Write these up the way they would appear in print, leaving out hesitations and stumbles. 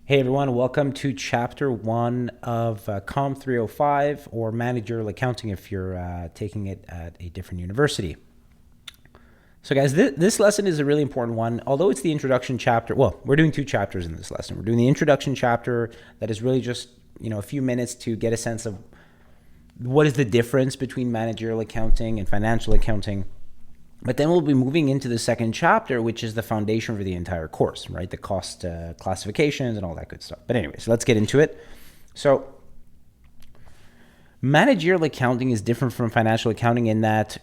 Hey everyone, welcome to Chapter 1 of COMM 305, or Managerial Accounting if you're taking it at a different university. So guys, this lesson is a really important one. Although it's the introduction chapter, well, we're doing two chapters in this lesson. We're doing the introduction chapter that is really just, a few minutes to get a sense of what is the difference between managerial accounting and financial accounting. But then we'll be moving into the second chapter, which is the foundation for the entire course, right? The cost classifications and all that good stuff. But anyways, let's get into it. So managerial accounting is different from financial accounting in that,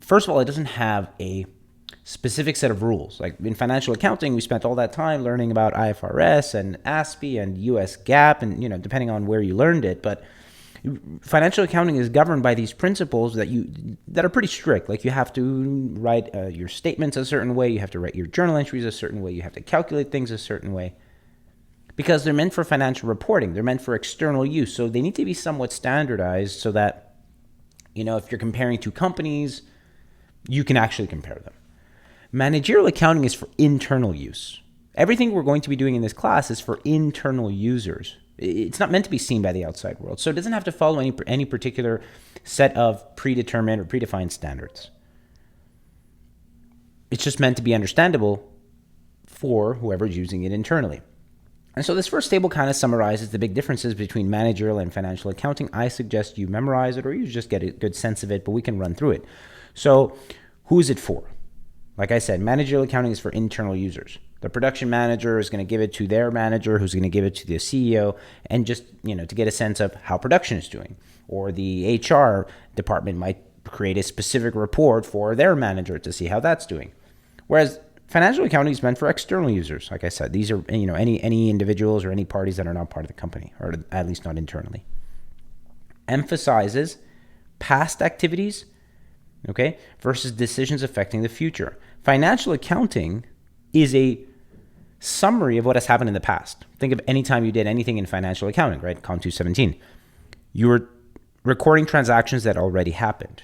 first of all, it doesn't have a specific set of rules. Like in financial accounting, we spent all that time learning about IFRS and ASPE and US GAAP and, depending on where you learned it. But financial accounting is governed by these principles that are pretty strict. Like you have to write your statements a certain way, you have to write your journal entries a certain way, you have to calculate things a certain way, because they're meant for financial reporting. They're meant for external use, so they need to be somewhat standardized so that if you're comparing two companies, you can actually compare them. Managerial accounting is for internal use. Everything we're going to be doing in this class is for internal users. It's not meant to be seen by the outside world. So it doesn't have to follow any particular set of predetermined or predefined standards. It's just meant to be understandable for whoever's using it internally. And so this first table kind of summarizes the big differences between managerial and financial accounting. I suggest you memorize it or you just get a good sense of it, but we can run through it. So who is it for? Like I said, managerial accounting is for internal users. The production manager is going to give it to their manager, who's going to give it to the CEO, and just, to get a sense of how production is doing. Or the HR department might create a specific report for their manager to see how that's doing. Whereas financial accounting is meant for external users. Like I said, these are, any individuals or any parties that are not part of the company, or at least not internally. Emphasizes past activities, versus decisions affecting the future. Financial accounting is a summary of what has happened in the past. Think of any time you did anything in financial accounting, right? COM 217. You were recording transactions that already happened.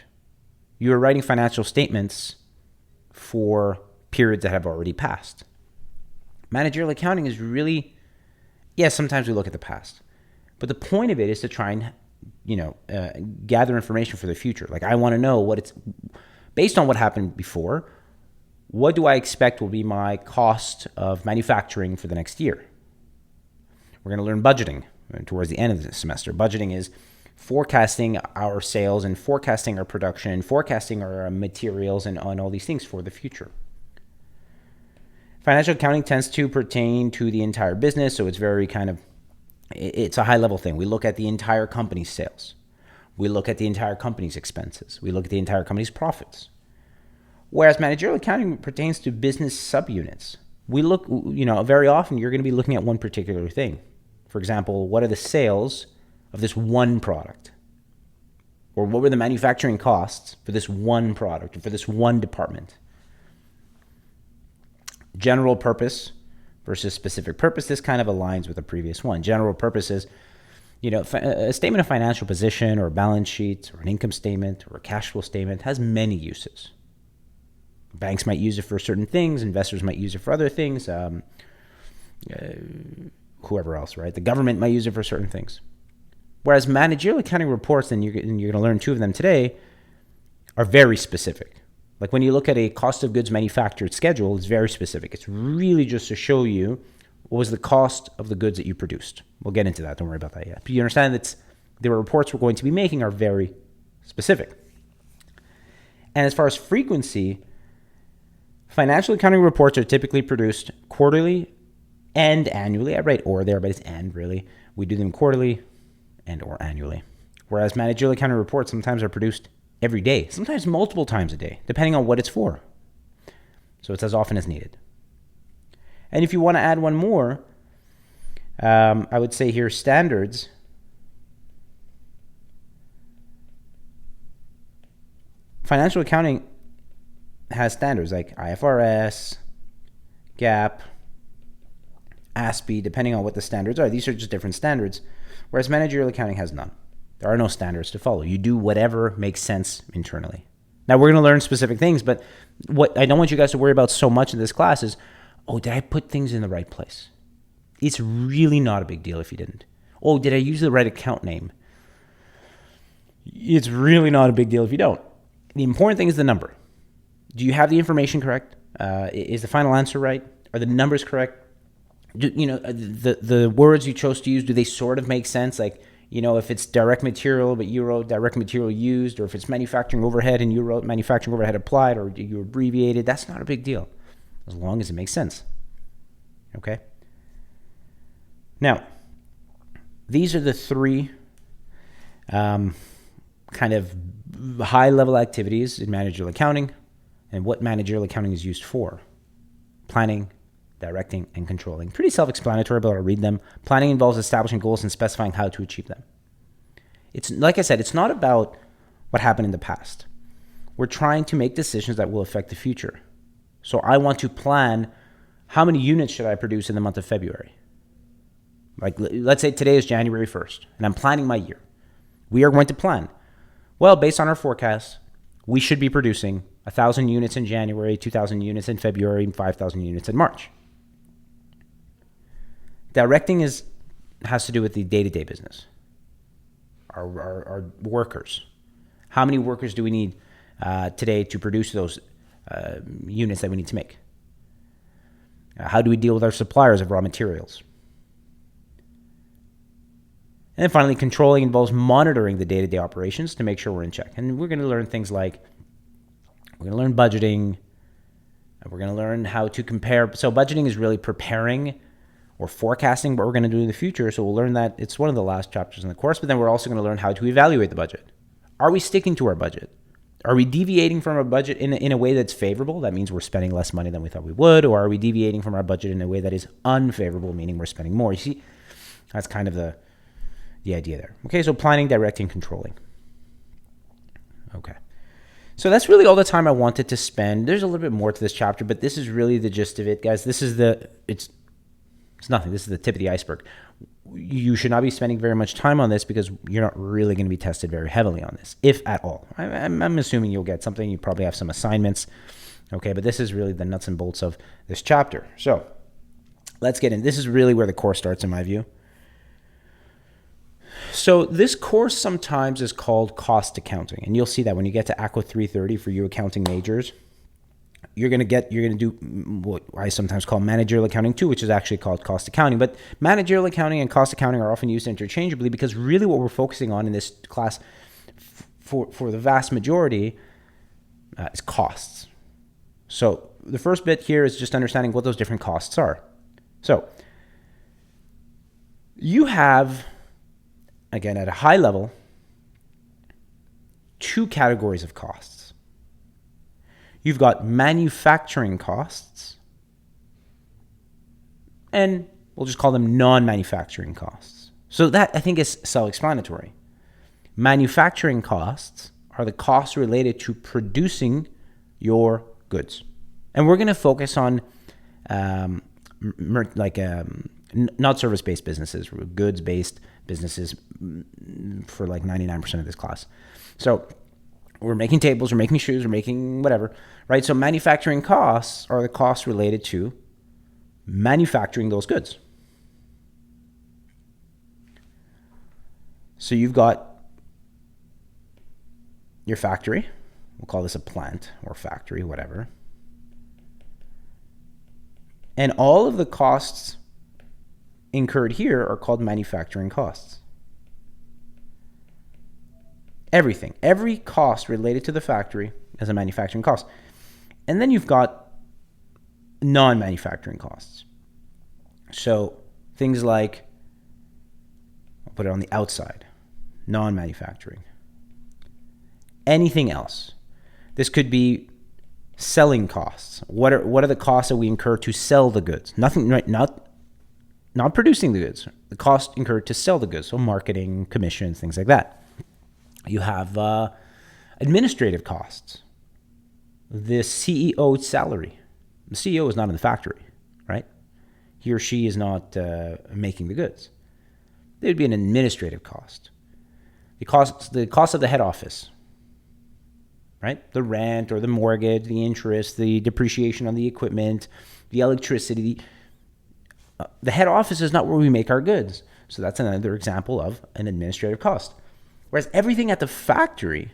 You were writing financial statements for periods that have already passed. Managerial accounting is really, sometimes we look at the past, but the point of it is to try and gather information for the future. Like I want to know what it's based on what happened before. What do I expect will be my cost of manufacturing for the next year? We're going to learn budgeting towards the end of the semester. Budgeting is forecasting our sales and forecasting our production and forecasting our materials and on all these things for the future. Financial accounting tends to pertain to the entire business, so it's very it's a high-level thing. We look at the entire company's sales. We look at the entire company's expenses. We look at the entire company's profits. Whereas managerial accounting pertains to business subunits. We look, very often you're going to be looking at one particular thing. For example, what are the sales of this one product? Or what were the manufacturing costs for this one product or for this one department? General purpose versus specific purpose. This kind of aligns with the previous one. General purpose is, a statement of financial position or a balance sheet or an income statement or a cash flow statement has many uses. Banks might use it for certain things. Investors might use it for other things. Whoever else, right? The government might use it for certain things. Whereas managerial accounting reports, and you're going to learn two of them today, are very specific. Like when you look at a cost of goods manufactured schedule, it's very specific. It's really just to show you what was the cost of the goods that you produced. We'll get into that. Don't worry about that yet. But you understand that the reports we're going to be making are very specific. And as far as frequency, financial accounting reports are typically produced quarterly and annually. I write or there, but it's and really. We do them quarterly and or annually. Whereas managerial accounting reports sometimes are produced every day, sometimes multiple times a day, depending on what it's for. So it's as often as needed. And if you want to add one more, I would say here standards. Financial accounting has standards like IFRS, GAAP, ASPE, depending on what the standards are. These are just different standards, whereas managerial accounting has none. There are no standards to follow. You do whatever makes sense internally. Now, we're going to learn specific things, but what I don't want you guys to worry about so much in this class is, oh, did I put things in the right place? It's really not a big deal if you didn't. Oh, did I use the right account name? It's really not a big deal if you don't. The important thing is the number. Do you have the information correct? Is the final answer right? Are the numbers correct? The words you chose to use, do they sort of make sense? Like, if it's direct material, but you wrote direct material used, or if it's manufacturing overhead and you wrote manufacturing overhead applied, or you abbreviated, that's not a big deal, as long as it makes sense. Okay? Now, these are the three kind of high-level activities in managerial accounting and what managerial accounting is used for. Planning, directing, and controlling. Pretty self-explanatory, but I'll read them. Planning involves establishing goals and specifying how to achieve them. It's, like I said, it's not about what happened in the past. We're trying to make decisions that will affect the future. So I want to plan how many units should I produce in the month of February. Like, let's say today is January 1st, and I'm planning my year. We are going to plan. Well, based on our forecast, we should be producing 1,000 units in January, 2,000 units in February, and 5,000 units in March. Directing has to do with the day-to-day business. Our workers. How many workers do we need today to produce those units that we need to make? How do we deal with our suppliers of raw materials? And then finally, controlling involves monitoring the day-to-day operations to make sure we're in check. And we're going to learn things like, we're going to learn budgeting. We're going to learn how to compare. So budgeting is really preparing or forecasting what we're going to do in the future. So we'll learn that. It's one of the last chapters in the course, but then we're also going to learn how to evaluate the budget. Are we sticking to our budget? Are we deviating from our budget in a way that's favorable? That means we're spending less money than we thought we would. Or are we deviating from our budget in a way that is unfavorable, meaning we're spending more? You see, that's kind of the idea there. Okay, so planning, directing, controlling. Okay. So that's really all the time I wanted to spend. There's a little bit more to this chapter, but this is really the gist of it, guys. It's nothing. This is the tip of the iceberg. You should not be spending very much time on this because you're not really going to be tested very heavily on this, if at all. I'm assuming you'll get something. You probably have some assignments. Okay, but this is really the nuts and bolts of this chapter. So let's get in. This is really where the course starts, in my view. So this course sometimes is called cost accounting, and you'll see that when you get to ACO 330 for you accounting majors. You're going to do what I sometimes call managerial accounting 2, which is actually called cost accounting. But managerial accounting and cost accounting are often used interchangeably because really what we're focusing on in this class for the vast majority is costs. So the first bit here is just understanding what those different costs are. So you have, again, at a high level, two categories of costs. You've got manufacturing costs, and we'll just call them non-manufacturing costs. So that, I think, is self-explanatory. Manufacturing costs are the costs related to producing your goods. And we're going to focus on not service-based businesses, goods-based businesses for like 99% of this class. So we're making tables, we're making shoes, we're making whatever, right? So manufacturing costs are the costs related to manufacturing those goods. So you've got your factory. We'll call this a plant or factory, whatever. And all of the costs incurred here are called manufacturing costs. Everything, every cost related to the factory is a manufacturing cost. And then you've got non-manufacturing costs. So things like, I'll put it on the outside, non-manufacturing. Anything else. This could be selling costs. What are the costs that we incur to sell the goods? Nothing, right? Not producing the goods. The cost incurred to sell the goods. So marketing, commissions, things like that. You have administrative costs. The CEO's salary. The CEO is not in the factory, right? He or she is not making the goods. There would be an administrative cost. The cost of the head office, right? The rent or the mortgage, the interest, the depreciation on the equipment, the electricity. The head office is not where we make our goods. So that's another example of an administrative cost. Whereas everything at the factory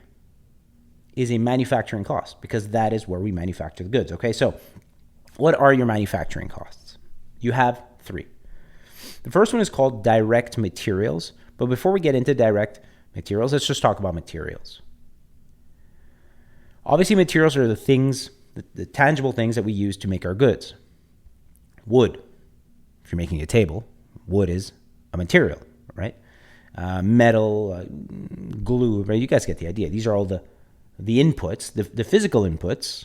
is a manufacturing cost because that is where we manufacture the goods. Okay, so what are your manufacturing costs? You have three. The first one is called direct materials. But before we get into direct materials, let's just talk about materials. Obviously, materials are the things, the tangible things that we use to make our goods. Wood. If you're making a table, wood is a material, right? Metal, glue, right? You guys get the idea. These are all the inputs, the physical inputs.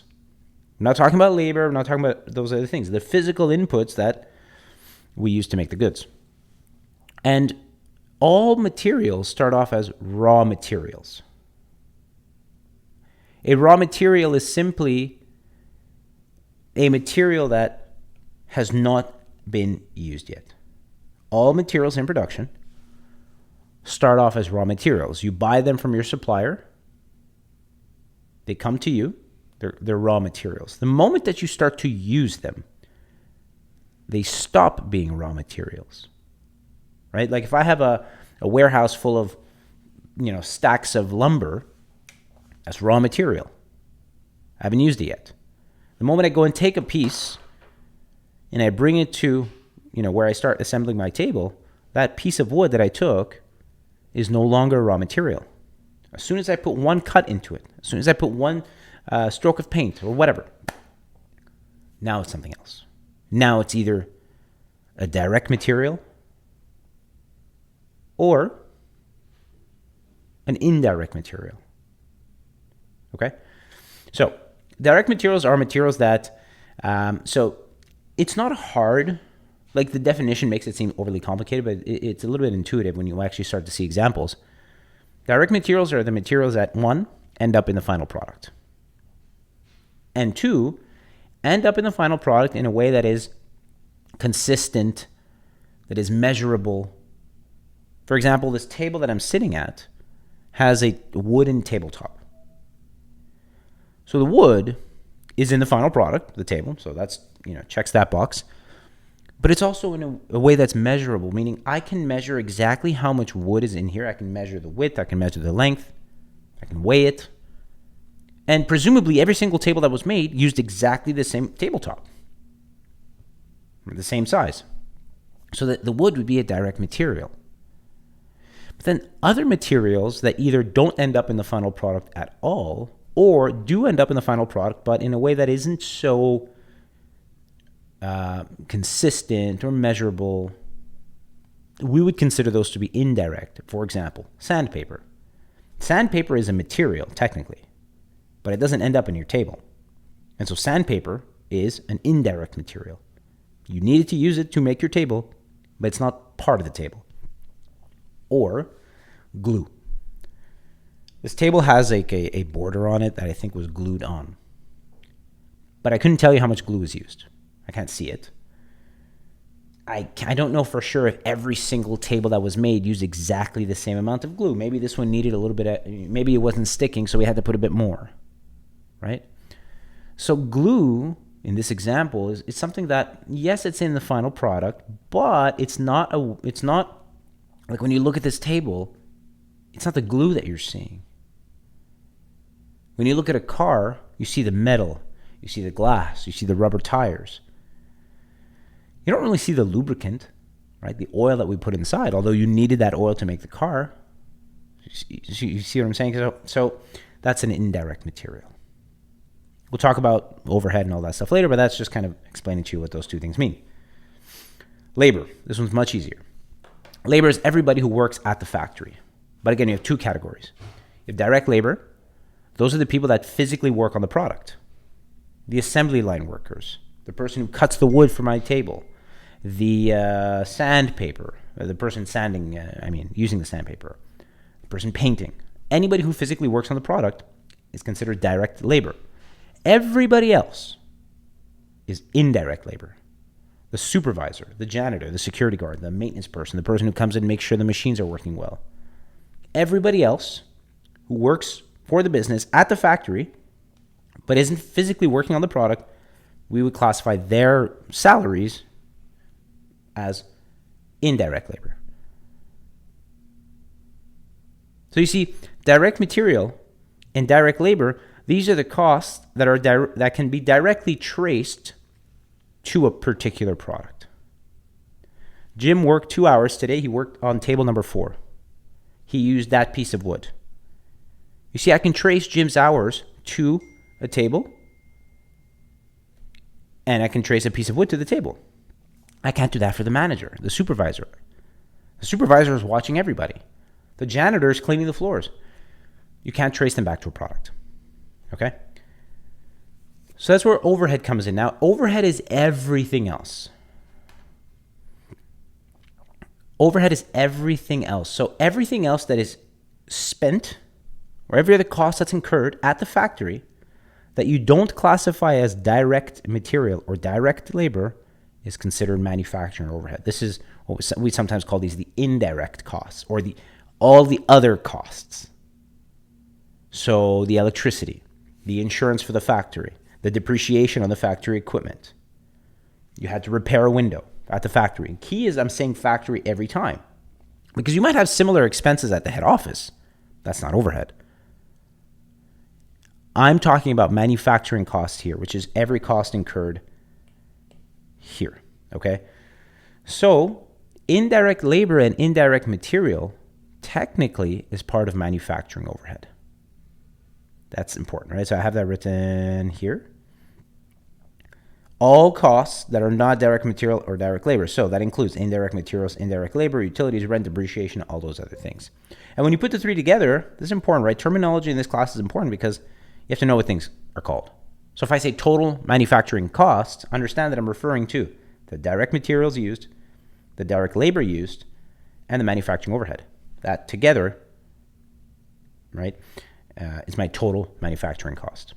I'm not talking about labor. I'm not talking about those other things. The physical inputs that we use to make the goods. And all materials start off as raw materials. A raw material is simply a material that has not been used yet. All materials in production start off as raw materials. You buy them from your supplier. They come to you. They're raw materials. The moment that you start to use them, they stop being raw materials, right? Like if I have a warehouse full of, stacks of lumber, that's raw material. I haven't used it yet. The moment I go and take a piece and I bring it to, where I start assembling my table, that piece of wood that I took is no longer raw material. As soon as I put one cut into it, as soon as I put one stroke of paint or whatever, now it's something else. Now it's either a direct material or an indirect material. Okay? So direct materials are materials that, so it's not hard. Like the definition makes it seem overly complicated, but it's a little bit intuitive when you actually start to see examples. Direct materials are the materials that, one, end up in the final product. And two, end up in the final product in a way that is consistent, that is measurable. For example, this table that I'm sitting at has a wooden tabletop. So the wood is in the final product, the table, so that's, checks that box. But it's also in a way that's measurable, meaning I can measure exactly how much wood is in here. I can measure the width, I can measure the length, I can weigh it. And presumably every single table that was made used exactly the same tabletop, the same size. So that the wood would be a direct material. But then other materials that either don't end up in the final product at all or do end up in the final product, but in a way that isn't so consistent or measurable, we would consider those to be indirect. For example, sandpaper. Sandpaper is a material, technically, but it doesn't end up in your table. And so sandpaper is an indirect material. You needed to use it to make your table, but it's not part of the table. Or glue. This table has like a border on it that I think was glued on. But I couldn't tell you how much glue was used. I can't see it. I don't know for sure if every single table that was made used exactly the same amount of glue. Maybe this one needed a little bit maybe it wasn't sticking, so we had to put a bit more, right? So glue, in this example, is something that, yes, it's in the final product, but it's not like when you look at this table, it's not the glue that you're seeing. When you look at a car, you see the metal, you see the glass, you see the rubber tires. You don't really see the lubricant, right? The oil that we put inside, although you needed that oil to make the car. You see what I'm saying? So that's an indirect material. We'll talk about overhead and all that stuff later, but that's just kind of explaining to you what those two things mean. Labor. This one's much easier. Labor is everybody who works at the factory. But again, you have two categories. You have direct labor. Those are the people that physically work on the product. The assembly line workers. The person who cuts the wood for my table. The sandpaper. The person using the sandpaper. The person painting. Anybody who physically works on the product is considered direct labor. Everybody else is indirect labor. The supervisor, the janitor, the security guard, the maintenance person, the person who comes in and makes sure the machines are working well. Everybody else who works for the business at the factory but isn't physically working on the product, we would classify their salaries as indirect labor. So you see, direct material and direct labor, these are the costs that can be directly traced to a particular product. Jim worked 2 hours today. He worked on table number 4. He used that piece of wood. You see, I can trace Jim's hours to a table, and I can trace a piece of wood to the table. I can't do that for the manager, the supervisor. The supervisor is watching everybody. The janitor is cleaning the floors. You can't trace them back to a product. Okay? So that's where overhead comes in. Now, overhead is everything else. Overhead is everything else. So everything else that is spent, or every other cost that's incurred at the factory that you don't classify as direct material or direct labor is considered manufacturing overhead. This is what we sometimes call these the indirect costs, or all the other costs. So the electricity, the insurance for the factory, the depreciation on the factory equipment. You had to repair a window at the factory. And key is I'm saying factory every time, because you might have similar expenses at the head office. That's not overhead. I'm talking about manufacturing costs here, which is every cost incurred here. Okay? So indirect labor and indirect material technically is part of manufacturing overhead. That's important, right? So I have that written here. All costs that are not direct material or direct labor. So that includes indirect materials, indirect labor, utilities, rent, depreciation, all those other things. And when you put the three together, this is important, right? Terminology in this class is important because you have to know what things are called. So if I say total manufacturing costs, understand that I'm referring to the direct materials used, the direct labor used, and the manufacturing overhead. That together, right, is my total manufacturing cost.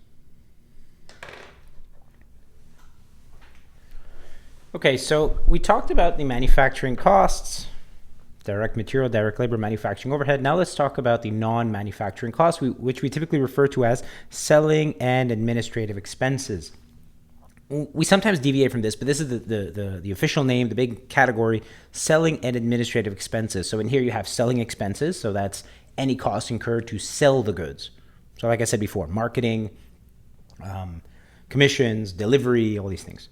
Okay, so we talked about the manufacturing costs, direct material, direct labor, manufacturing overhead. Now let's talk about the non-manufacturing costs, which we typically refer to as selling and administrative expenses. We sometimes deviate from this, but this is the official name, the big category, selling and administrative expenses. So in here you have selling expenses, so that's any cost incurred to sell the goods. So like I said before, marketing, commissions, delivery, all these things.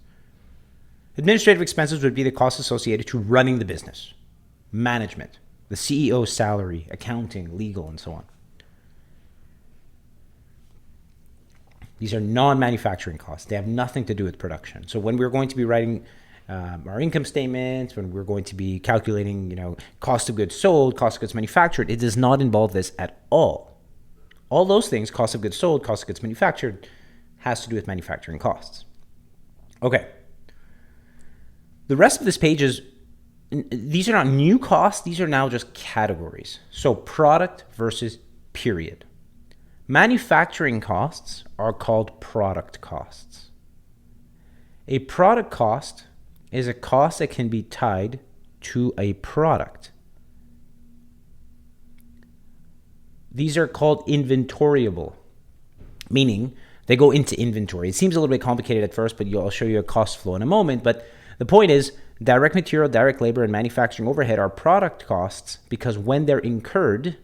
Administrative expenses would be the costs associated to running the business, management, the CEO's salary, accounting, legal, and so on. These are non-manufacturing costs. They have nothing to do with production. So when we're going to be writing our income statements, when we're going to be calculating, cost of goods sold, cost of goods manufactured, it does not involve this at all. All those things, cost of goods sold, cost of goods manufactured, has to do with manufacturing costs. Okay. The rest of this page these are not new costs. These are now just categories. So product versus period. Manufacturing costs are called product costs. A product cost is a cost that can be tied to a product. These are called inventoriable, meaning they go into inventory. It seems a little bit complicated at first, but I'll show you a cost flow in a moment. But the point is, direct material, direct labor, and manufacturing overhead are product costs because when they're incurred,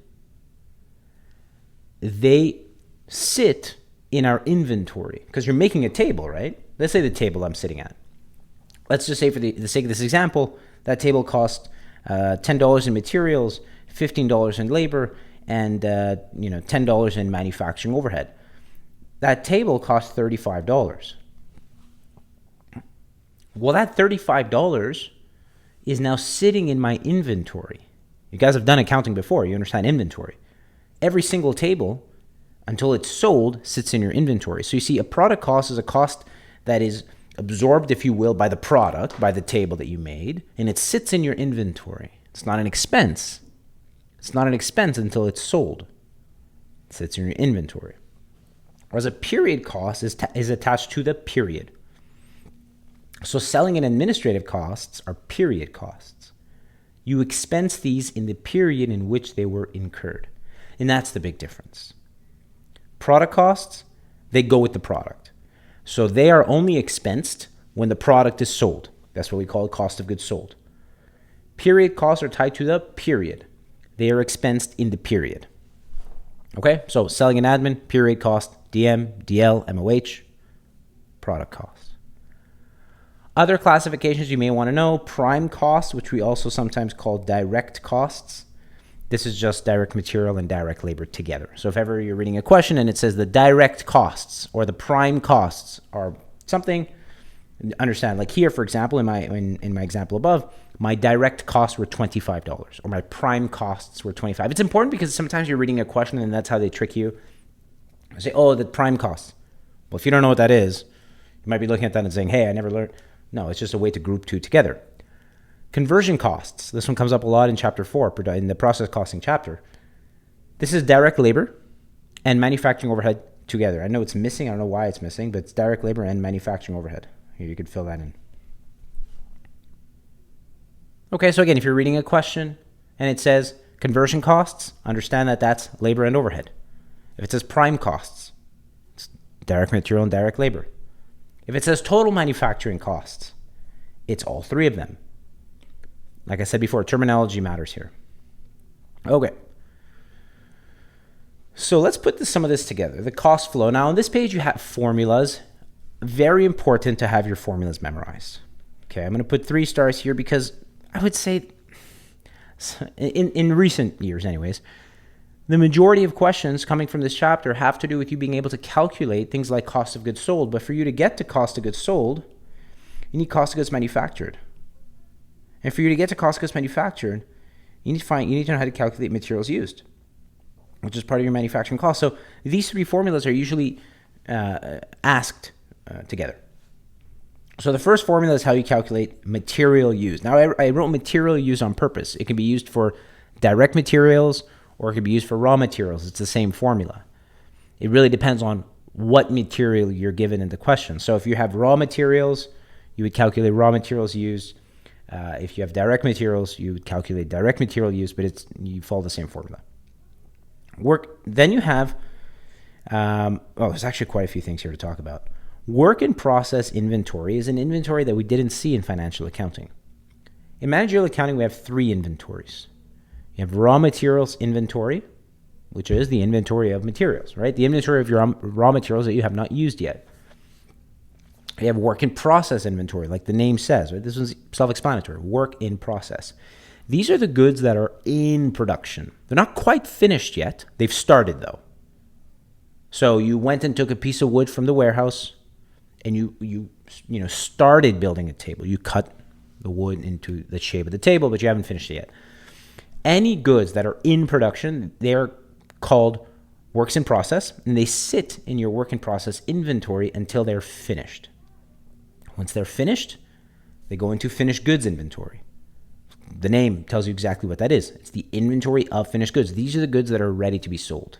they sit in our inventory. Because you're making a table, right? Let's say the table I'm sitting at. Let's just say for the sake of this example, that table cost $10 in materials, $15 in labor, and $10 in manufacturing overhead. That table costs $35. Well, that $35 is now sitting in my inventory. You guys have done accounting before. You understand inventory. Every single table, until it's sold, sits in your inventory. So you see, a product cost is a cost that is absorbed, if you will, by the product, by the table that you made, and it sits in your inventory. It's not an expense. It's not an expense until it's sold. It sits in your inventory. Whereas a period cost is attached to the period. So selling and administrative costs are period costs. You expense these in the period in which they were incurred. And that's the big difference. Product costs, they go with the product. So they are only expensed when the product is sold. That's what we call cost of goods sold. Period costs are tied to the period. They are expensed in the period. Okay, so selling and admin, period cost, DM, DL, MOH, product costs. Other classifications you may want to know: prime costs, which we also sometimes call direct costs. This is just direct material and direct labor together. So if ever you're reading a question and it says the direct costs or the prime costs are something, understand, like here, for example, in my example above, my direct costs were $25 or my prime costs were $25. It's important because sometimes you're reading a question and that's how they trick you. They say, oh, the prime costs. Well, if you don't know what that is, you might be looking at that and saying, hey, I never learned. No, it's just a way to group two together. Conversion costs. This one comes up a lot in chapter 4, in the process costing chapter. This is direct labor and manufacturing overhead together. I know it's missing. I don't know why it's missing, but it's direct labor and manufacturing overhead. Here, you could fill that in. Okay, so again, if you're reading a question and it says conversion costs, understand that that's labor and overhead. If it says prime costs, it's direct material and direct labor. If it says total manufacturing costs, it's all three of them. Like I said before, terminology matters here. Okay. So let's put some of this together. The cost flow. Now on this page you have formulas. Very important to have your formulas memorized. Okay, I'm going to put 3 stars here because I would say in recent years anyways, the majority of questions coming from this chapter have to do with you being able to calculate things like cost of goods sold. But for you to get to cost of goods sold, you need cost of goods manufactured. And for you to get to cost of goods manufactured, you need to know how to calculate materials used, which is part of your manufacturing cost. So these 3 formulas are usually asked together. So the first formula is how you calculate material used. Now I wrote material used on purpose. It can be used for direct materials or it can be used for raw materials. It's the same formula. It really depends on what material you're given in the question. So if you have raw materials, you would calculate raw materials used. If you have direct materials, you would calculate direct material used, but you follow the same formula. Then you have, there's actually quite a few things here to talk about. Work in process inventory is an inventory that we didn't see in financial accounting. In managerial accounting, we have 3 inventories. You have raw materials inventory, which is the inventory of materials, right? The inventory of your raw materials that you have not used yet. You have work in process inventory, like the name says, right? This one's self-explanatory, work in process. These are the goods that are in production. They're not quite finished yet. They've started though. So you went and took a piece of wood from the warehouse and you started building a table. You cut the wood into the shape of the table, but you haven't finished it yet. Any goods that are in production, they're called works in process, and they sit in your work in process inventory until they're finished. Once they're finished, they go into finished goods inventory. The name tells you exactly what that is. It's the inventory of finished goods. These are the goods that are ready to be sold.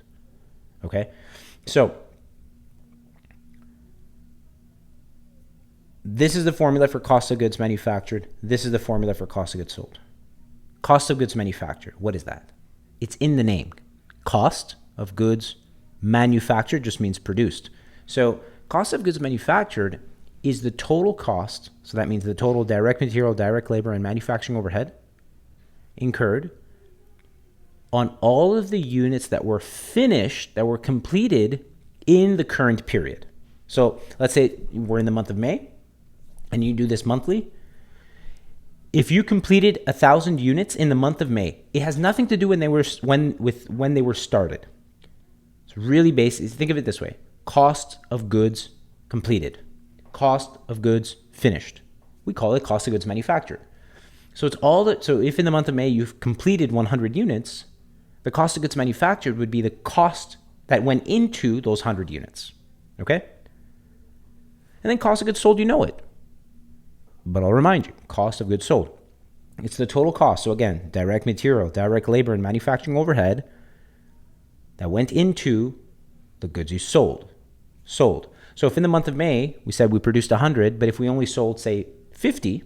Okay? So, this is the formula for cost of goods manufactured. This is the formula for cost of goods sold. Cost of goods manufactured, what is that? It's in the name. Cost of goods manufactured just means produced. So cost of goods manufactured is the total cost, so that means the total direct material, direct labor, and manufacturing overhead incurred on all of the units that were finished, that were completed in the current period. So let's say we're in the month of May, and you do this monthly. If you completed 1,000 units in the month of May, it has nothing to do when they were started. It's really basic. Think of it this way: cost of goods completed, cost of goods finished. We call it cost of goods manufactured. So it's all that. So if in the month of May you've completed 100 units, the cost of goods manufactured would be the cost that went into those 100 units. Okay? And then cost of goods sold, you know it. But I'll remind you, cost of goods sold. It's the total cost. So again, direct material, direct labor, and manufacturing overhead that went into the goods you sold. So if in the month of May, we said we produced 100, but if we only sold, say, 50,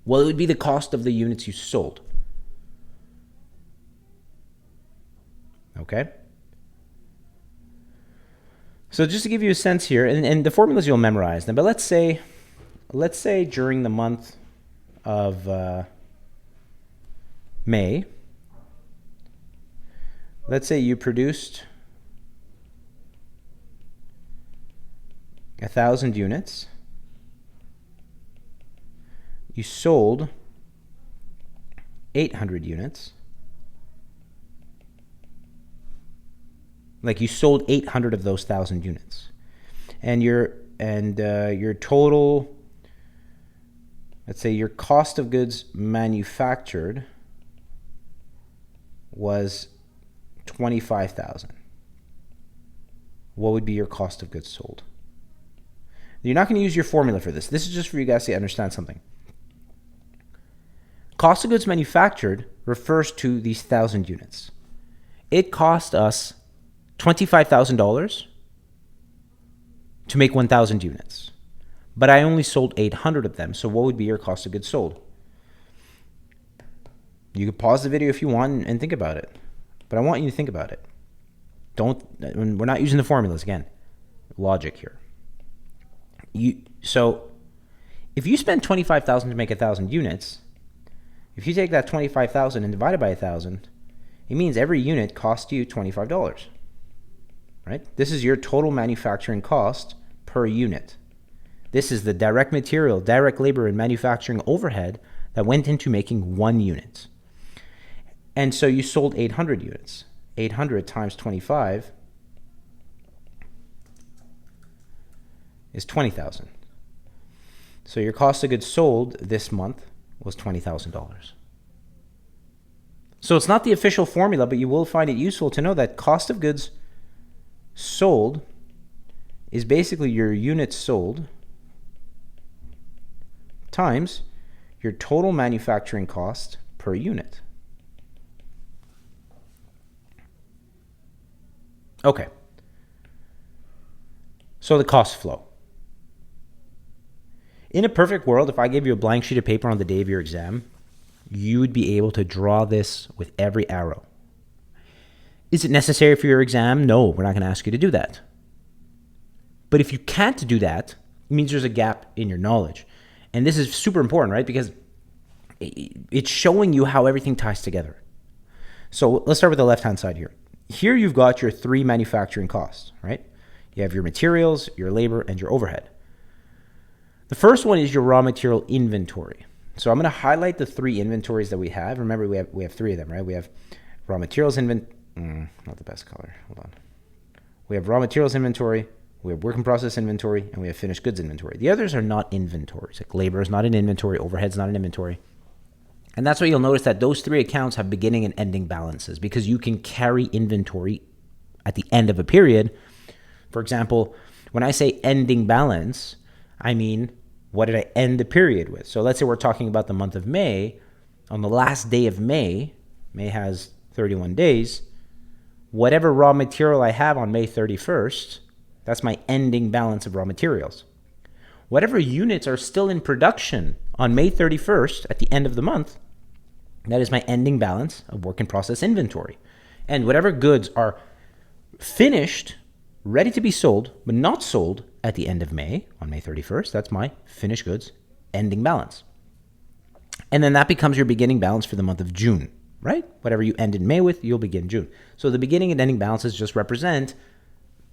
well, it would be the cost of the units you sold. Okay? So just to give you a sense here, and the formulas you'll memorize them, but let's say during the month of May, let's say you produced 1,000 units. You sold 800 units. Like you sold 800 of those 1,000 units. And your total, let's say your cost of goods manufactured was 25,000. What would be your cost of goods sold? You're not going to use your formula for this. This is just for you guys to understand something. Cost of goods manufactured refers to these 1,000 units. It cost us $25,000 to make 1,000 units, but I only sold 800 of them. So what would be your cost of goods sold? You could pause the video if you want and think about it, but I want you to think about it. We're not using the formulas again. Logic here. So if you spend 25,000 to make 1,000 units, if you take that 25,000 and divide it by 1,000, it means every unit cost you $25. Right? This is your total manufacturing cost per unit. This is the direct material, direct labor, and manufacturing overhead that went into making one unit. And so you sold 800 units. 800 times 25 is 20,000. So your cost of goods sold this month was $20,000. So it's not the official formula, but you will find it useful to know that cost of goods sold is basically your units sold times your total manufacturing cost per unit. Okay. So the cost flow. In a perfect world, if I gave you a blank sheet of paper on the day of your exam, you would be able to draw this with every arrow. Is it necessary for your exam? No, we're not going to ask you to do that. But if you can't do that, it means there's a gap in your knowledge. And this is super important, right? Because it's showing you how everything ties together. So let's start with the left-hand side here. Here you've got your three manufacturing costs, right? You have your materials, your labor, and your overhead. The first one is your raw material inventory. So I'm going to highlight the three inventories that we have. Remember, we have three of them, right? We have raw materials inventory. Not the best color. Hold on. We have raw materials inventory, we have work in process inventory, and we have finished goods inventory. The others are not inventories. Like labor is not an inventory, overhead is not an inventory. And that's why you'll notice that those three accounts have beginning and ending balances, because you can carry inventory at the end of a period. For example, when I say ending balance, I mean, what did I end the period with? So let's say we're talking about the month of May. On the last day of May, May has 31 days. Whatever raw material I have on May 31st, that's my ending balance of raw materials. Whatever units are still in production on May 31st at the end of the month, that is my ending balance of work in process inventory. And whatever goods are finished, ready to be sold, but not sold at the end of May, on May 31st, that's my finished goods ending balance. And then that becomes your beginning balance for the month of June, right? Whatever you end in May with, you'll begin June. So the beginning and ending balances just represent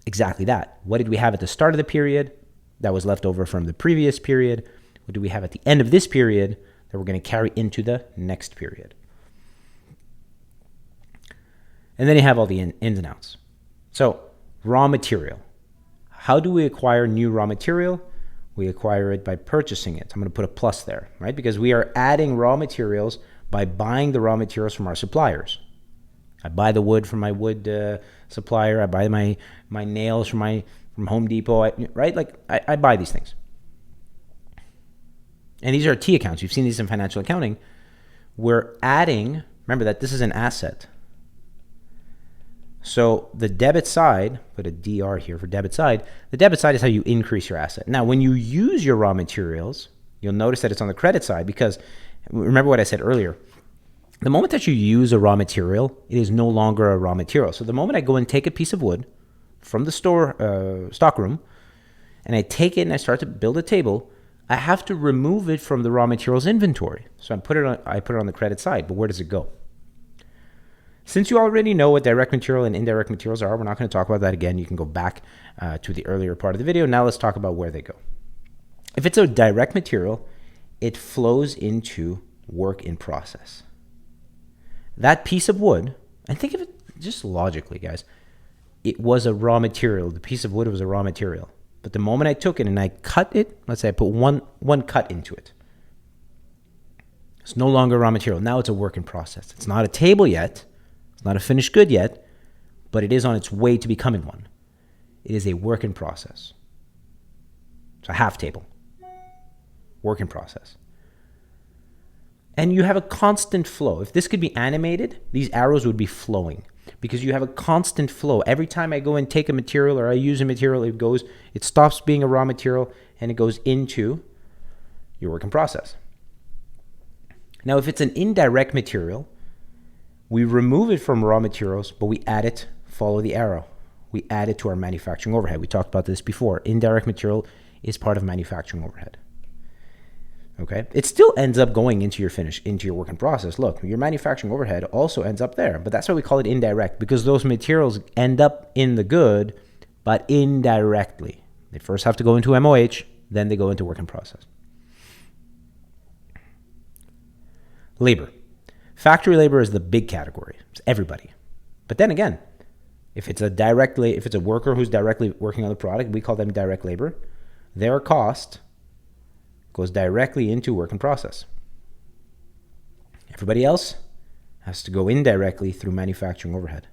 exactly that. What did we have at the start of the period that was left over from the previous period? What do we have at the end of this period that we're going to carry into the next period? And then you have all the ins and outs. So raw material. How do we acquire new raw material? We acquire it by purchasing it. I'm going to put a plus there, right? Because we are adding raw materials by buying the raw materials from our suppliers. I buy the wood from my wood supplier. I buy my nails from Home Depot, right? Like I buy these things. And these are T accounts. You've seen these in financial accounting. We're adding, remember that this is an asset. So the debit side, put a DR here for debit side. The debit side is how you increase your asset. Now, when you use your raw materials, you'll notice that it's on the credit side because remember what I said earlier. The moment that you use a raw material, it is no longer a raw material. So the moment I go and take a piece of wood from the stock room, and I take it and I start to build a table, I have to remove it from the raw materials inventory. So I put it on the credit side. But where does it go? Since you already know what direct material and indirect materials are, we're not going to talk about that again. You can go back to the earlier part of the video. Now let's talk about where they go. If it's a direct material, it flows into work in process. That piece of wood, and think of it just logically, guys, it was a raw material. The piece of wood was a raw material. But the moment I took it and I cut it, let's say I put one cut into it, it's no longer raw material. Now it's a work in process. It's not a table yet. It's not a finished good yet, but it is on its way to becoming one. It is a work in process. It's a half table. Work in process. And you have a constant flow. If this could be animated, these arrows would be flowing because you have a constant flow. Every time I go and take a material or I use a material, it stops being a raw material and it goes into your work in process. Now, if it's an indirect material, we remove it from raw materials, but we add it, follow the arrow. We add it to our manufacturing overhead. We talked about this before. Indirect material is part of manufacturing overhead. Okay, it still ends up going into your work in process. Look, your manufacturing overhead also ends up there, but that's why we call it indirect, because those materials end up in the good, but indirectly. They first have to go into MOH, then they go into work in process. Labor. Factory labor is the big category. It's everybody. But then again, if it's a worker who's directly working on the product, we call them direct labor. Their cost goes directly into work in process. Everybody else has to go indirectly through manufacturing overhead.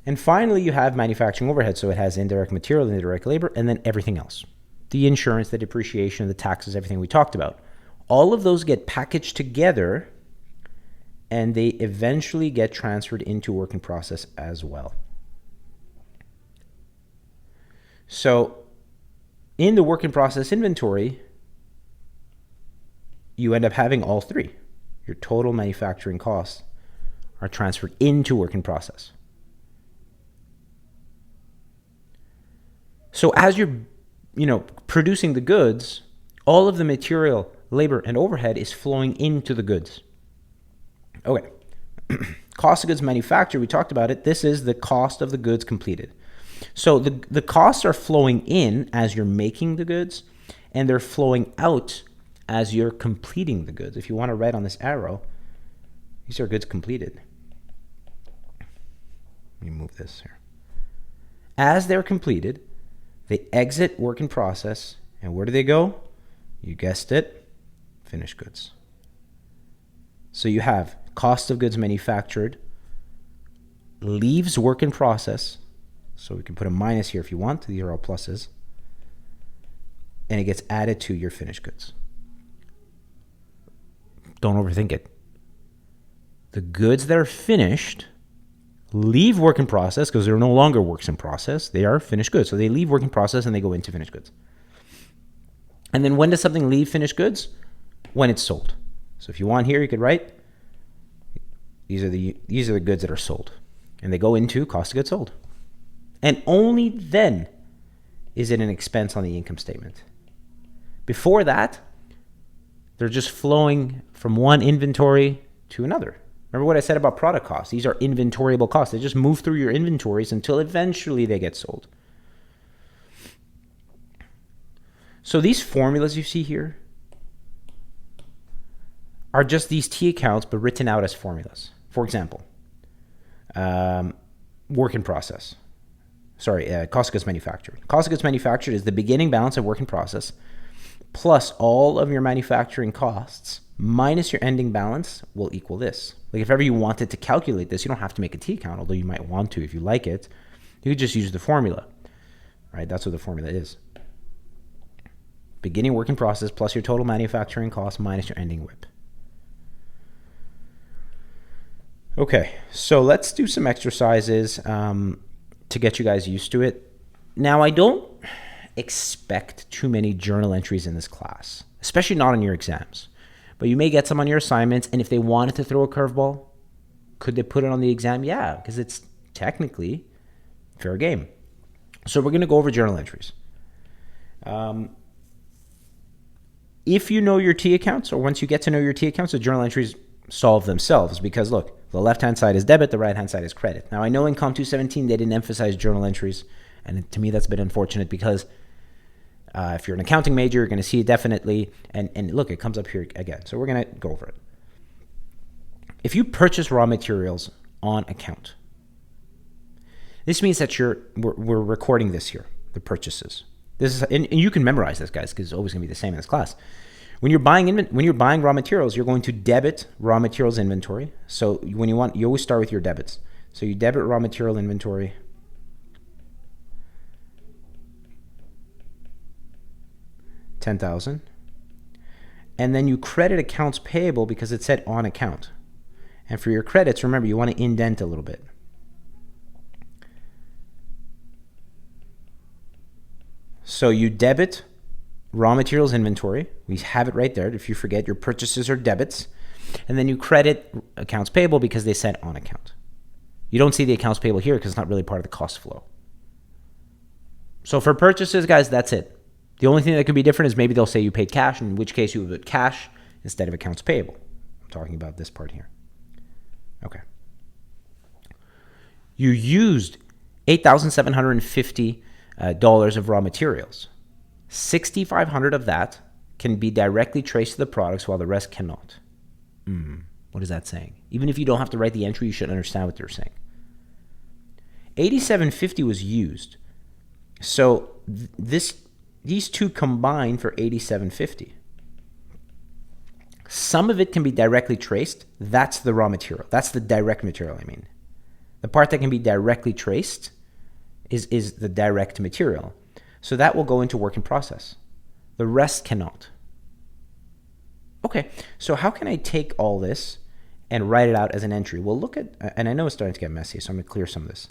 And finally, you have manufacturing overhead. So it has indirect material, indirect labor, and then everything else. The insurance, the depreciation, the taxes, everything we talked about. All of those get packaged together and they eventually get transferred into work in process as well. So in the work in process inventory, you end up having all three. Your total manufacturing costs are transferred into work in process. So as you're producing the goods, all of the material, labor, and overhead is flowing into the goods. Okay. Cost of goods manufactured, we talked about it. This is the cost of the goods completed. So the costs are flowing in as you're making the goods, and they're flowing out as you're completing the goods. If you want to write on this arrow, these are goods completed. Let me move this here. As they're completed, they exit work in process, and where do they go? You guessed it, finished goods. So you have cost of goods manufactured, leaves work in process, so we can put a minus here if you want, these are all pluses, and it gets added to your finished goods. Don't overthink it. The goods that are finished leave work in process because they're no longer works in process. They are finished goods. So they leave work in process and they go into finished goods. And then when does something leave finished goods? When it's sold. So if you want here, you could write, these are the goods that are sold. And they go into cost of goods sold. And only then is it an expense on the income statement. Before that, they're just flowing from one inventory to another. Remember what I said about product costs? These are inventoriable costs. They just move through your inventories until eventually they get sold. So these formulas you see here are just these T accounts, but written out as formulas. For example, work in process. Cost of goods manufactured. Cost of goods manufactured is the beginning balance of work in process plus all of your manufacturing costs minus your ending balance will equal this. Like if ever you wanted to calculate this, you don't have to make a T account, although you might want to if you like it. You could just use the formula, right? That's what the formula is. Beginning work in process plus your total manufacturing cost minus your ending WIP. Okay, so let's do some exercises to get you guys used to it. Now, I don't expect too many journal entries in this class, especially not on your exams. But you may get some on your assignments, and if they wanted to throw a curveball, could they put it on the exam? Yeah, because it's technically fair game. So we're going to go over journal entries. If you know your T accounts, or once you get to know your T accounts, the journal entries solve themselves, because look, the left-hand side is debit, the right-hand side is credit. Now, I know in COMM 217, they didn't emphasize journal entries, and to me, that's a bit unfortunate, because if you're an accounting major, you're going to see it definitely, and look, it comes up here again. So we're going to go over it. If you purchase raw materials on account, this means that we're recording this here, the purchases. This is, and you can memorize this, guys, because it's always going to be the same in this class. When you're buying raw materials, you're going to debit raw materials inventory. So when you always start with your debits. So you debit raw material inventory. $10,000. And then you credit accounts payable because it said on account. And for your credits, remember, you want to indent a little bit. So you debit raw materials inventory. We have it right there. If you forget, your purchases are debits. And then you credit accounts payable because they said on account. You don't see the accounts payable here because it's not really part of the cost flow. So for purchases, guys, that's it. The only thing that could be different is maybe they'll say you paid cash, in which case you would put cash instead of accounts payable. I'm talking about this part here. Okay. You used $8,750 of raw materials. $6,500 of that can be directly traced to the products, while the rest cannot. What is that saying? Even if you don't have to write the entry, you should understand what they're saying. $8,750 was used. So these two combine for $8,750. Some of it can be directly traced. That's the raw material. That's the direct material, I mean. The part that can be directly traced is the direct material. So that will go into work in process. The rest cannot. Okay, so how can I take all this and write it out as an entry? Well, look at, and I know it's starting to get messy, so I'm going to clear some of this.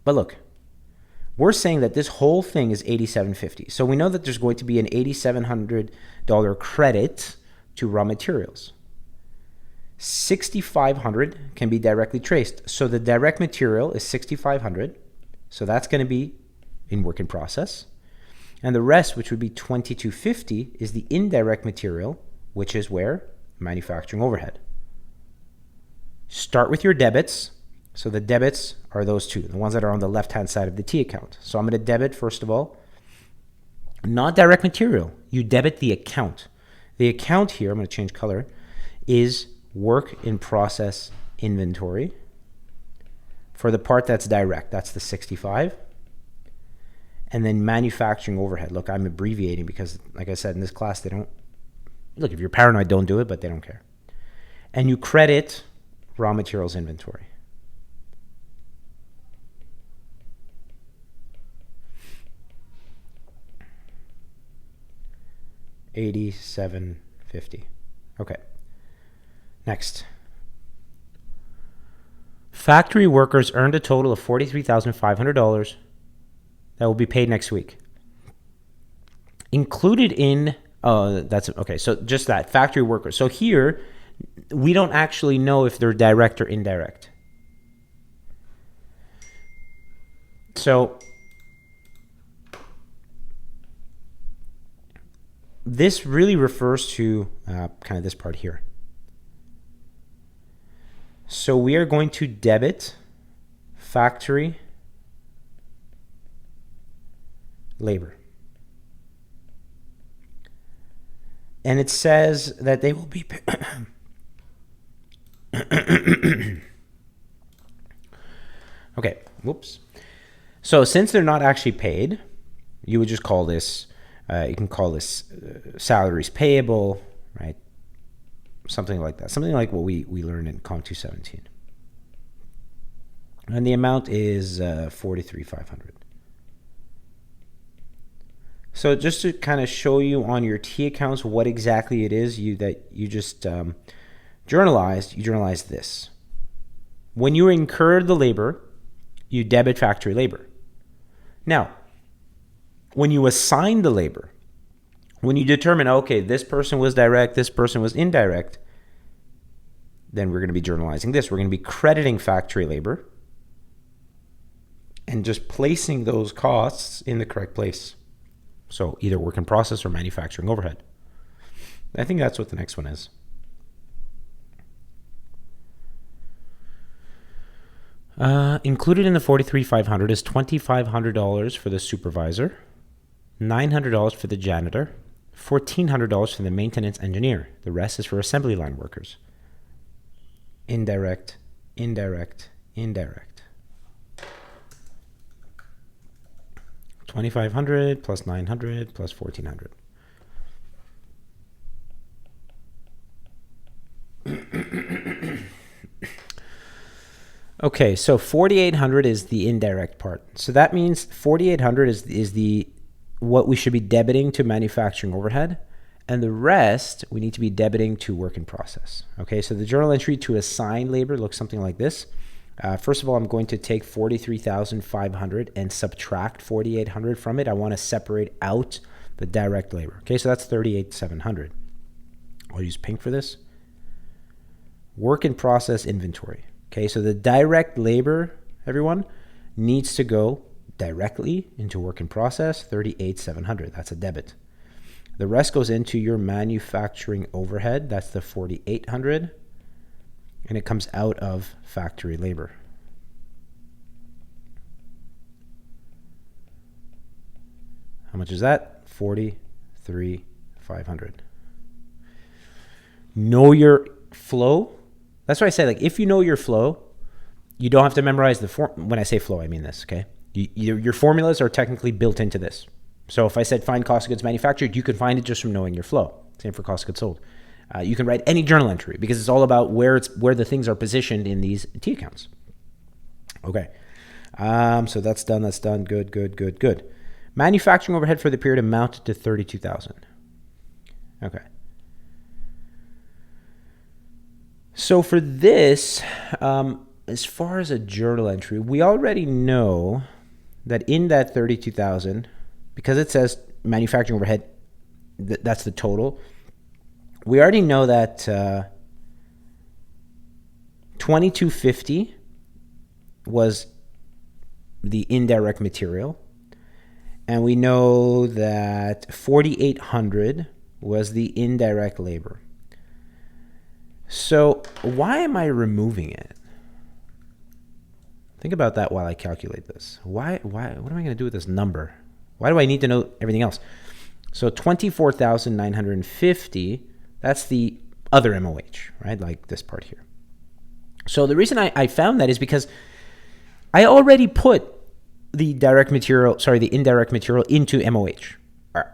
But look, we're saying that this whole thing is $8,750. So we know that there's going to be an $8,700 credit to raw materials. $6,500 can be directly traced. So the direct material is $6,500. So that's going to be in work in process. And the rest, which would be $2,250, is the indirect material, which is where? Manufacturing overhead. Start with your debits. So the debits are those two, the ones that are on the left-hand side of the T account. So I'm going to debit, first of all, not direct material. You debit the account. The account here, I'm going to change color, is work in process inventory. For the part that's direct, that's the 65. And then manufacturing overhead. Look, I'm abbreviating because, like I said, in this class, they don't, look, if you're paranoid, don't do it, but they don't care. And you credit raw materials inventory. $8,750. Okay. Next. Factory workers earned a total of $43,500 that will be paid next week. Included in, that's, okay, so just that, factory workers. So here, we don't actually know if they're direct or indirect. So this really refers to kind of this part here. So we are going to debit factory labor. And it says that they will be okay, whoops. So since they're not actually paid, you would just call this, you can call this salaries payable, right? Something like that. Something like what we learned in COMM 217. And the amount is $43,500. So just to kind of show you on your T accounts what exactly it is that you just journalized, you journalized this. When you incurred the labor, you debit factory labor. Now, when you assign the labor, when you determine, okay, this person was direct, this person was indirect, then we're going to be journalizing this. We're going to be crediting factory labor and just placing those costs in the correct place. So either work in process or manufacturing overhead. I think that's what the next one is. Included in the $43,500 is $2,500 for the supervisor, $900 for the janitor, $1,400 for the maintenance engineer. The rest is for assembly line workers. Indirect, indirect, indirect. 2,500 plus 900 plus 1,400. Okay, so 4,800 is the indirect part. So that means 4,800 is the what we should be debiting to manufacturing overhead, and the rest we need to be debiting to work in process. Okay, so the journal entry to assign labor looks something like this. First of all, I'm going to take 43,500 and subtract 4,800 from it. I want to separate out the direct labor. Okay, so that's 38,700. I'll use pink for this. Work in process inventory. Okay, so the direct labor, everyone, needs to go directly into work in process, 38,700. That's a debit. The rest goes into your manufacturing overhead. That's the 4,800. And it comes out of factory labor. How much is that? 43,500. Know your flow. That's why I say, like, if you know your flow, you don't have to memorize the form. When I say flow, I mean this, okay? Your formulas are technically built into this. So if I said find cost of goods manufactured, you could find it just from knowing your flow. Same for cost of goods sold. You can write any journal entry because it's all about where the things are positioned in these T accounts. Okay. So that's done. That's done. Good, good, good, good. Manufacturing overhead for the period amounted to 32,000. Okay. So for this, as far as a journal entry, we already know that in that 32,000, because it says manufacturing overhead, that's the total. We already know that 2,250 was the indirect material, and we know that 4,800 was the indirect labor. So why am I removing it? Think about that while I calculate this. What am I going to do with this number? Why do I need to know everything else? So 24,950, that's the other MOH, right? Like this part here. So the reason I found that is because I already put the indirect material into MOH.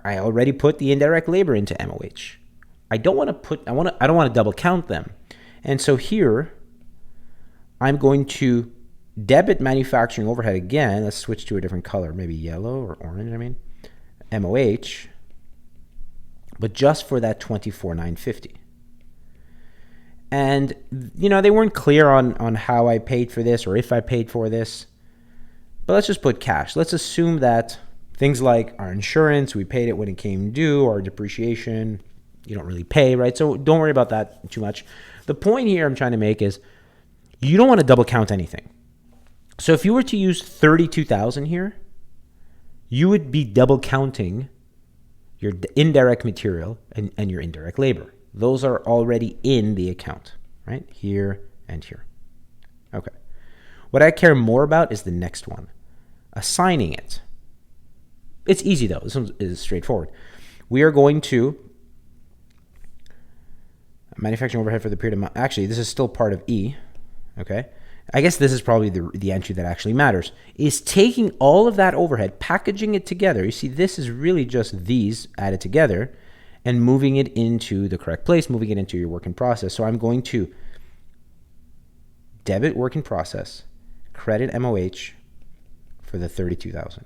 I already put the indirect labor into MOH. I don't want to double count them. And so here I'm going to debit manufacturing overhead again. Let's switch to a different color, maybe yellow or orange, MOH, but just for that 24,950. And, they weren't clear on how I paid for this or if I paid for this, but let's just put cash. Let's assume that things like our insurance, we paid it when it came due, our depreciation, you don't really pay, right? So don't worry about that too much. The point here I'm trying to make is you don't want to double count anything. So if you were to use 32,000 here, you would be double counting your indirect material and your indirect labor. Those are already in the account, right? Here and here. Okay. What I care more about is the next one, assigning it. It's easy though. This one is straightforward. We are going to manufacturing overhead for the period of actually, this is still part of E. Okay. I guess this is probably the entry that actually matters, is taking all of that overhead, packaging it together. You see, this is really just these added together and moving it into the correct place, moving it into your work in process. So I'm going to debit work in process, credit MOH for the 32,000.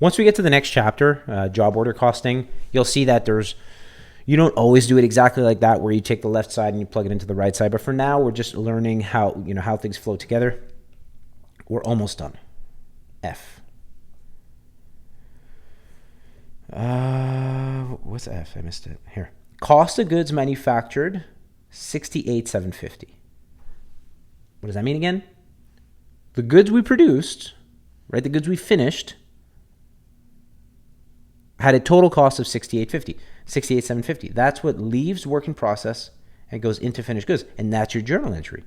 Once we get to the next chapter, job order costing, you'll see that you don't always do it exactly like that, where you take the left side and you plug it into the right side. But for now, we're just learning how things flow together. We're almost done. F. What's F? I missed it. Here. Cost of goods manufactured, 68,750. What does that mean again? the goods we produced, right, the goods we finished, had a total cost of $68,750. That's what leaves work in process and goes into finished goods. And that's your journal entry.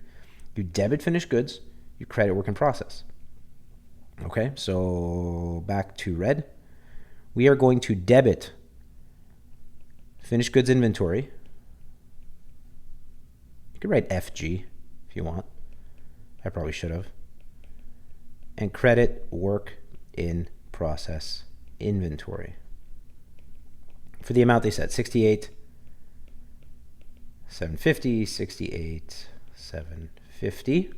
You debit finished goods, you credit work in process. Okay, so back to red. We are going to debit finished goods inventory. You could write FG if you want. I probably should have. And credit work in process inventory for the amount they said, $68,750.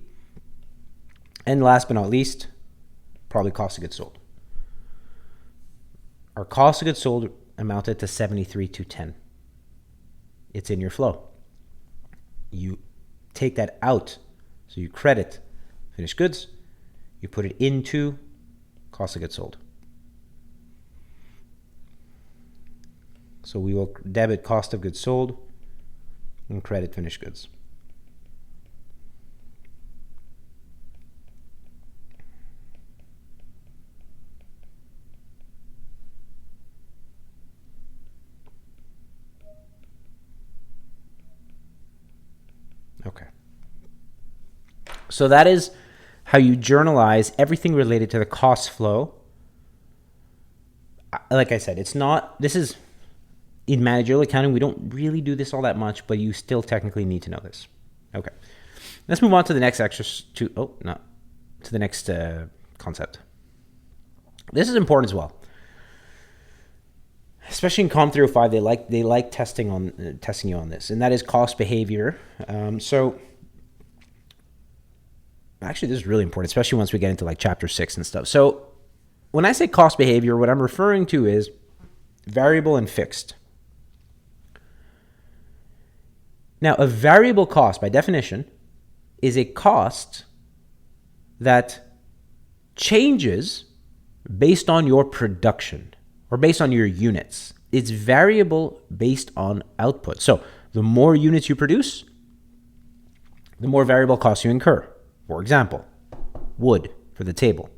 And last but not least, probably cost of goods sold. Our cost of goods sold amounted to $73,210. It's in your flow. You take that out, so you credit finished goods, you put it into cost of goods sold. So we will debit cost of goods sold and credit finished goods. Okay. So that is how you journalize everything related to the cost flow. Like I said, this is in managerial accounting. We don't really do this all that much, but you still technically need to know this. Okay. Let's move on to the next to the next concept. This is important as well. Especially in COMM 305, they like testing you on this, and that is cost behavior. So actually, this is really important, especially once we get into like chapter 6 and stuff. So when I say cost behavior, what I'm referring to is variable and fixed. Now, a variable cost, by definition, is a cost that changes based on your production or based on your units. It's variable based on output. So the more units you produce, the more variable costs you incur. For example, wood for the table.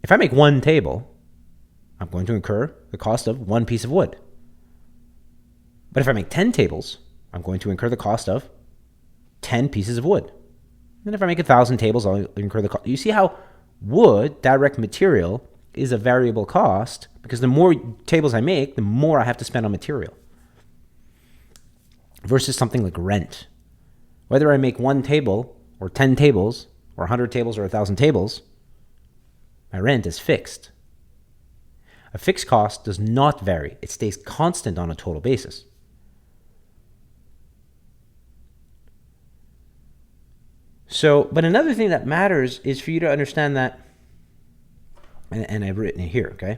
If I make one table, I'm going to incur the cost of one piece of wood. But if I make 10 tables, I'm going to incur the cost of 10 pieces of wood. And if I make 1,000 tables, I'll incur the cost. You see how wood, direct material, is a variable cost because the more tables I make, the more I have to spend on material. Versus something like rent. Whether I make one table or 10 tables or 100 tables or 1,000 tables, my rent is fixed. A fixed cost does not vary. It stays constant on a total basis. So, but another thing that matters is for you to understand that, and I've written it here, okay?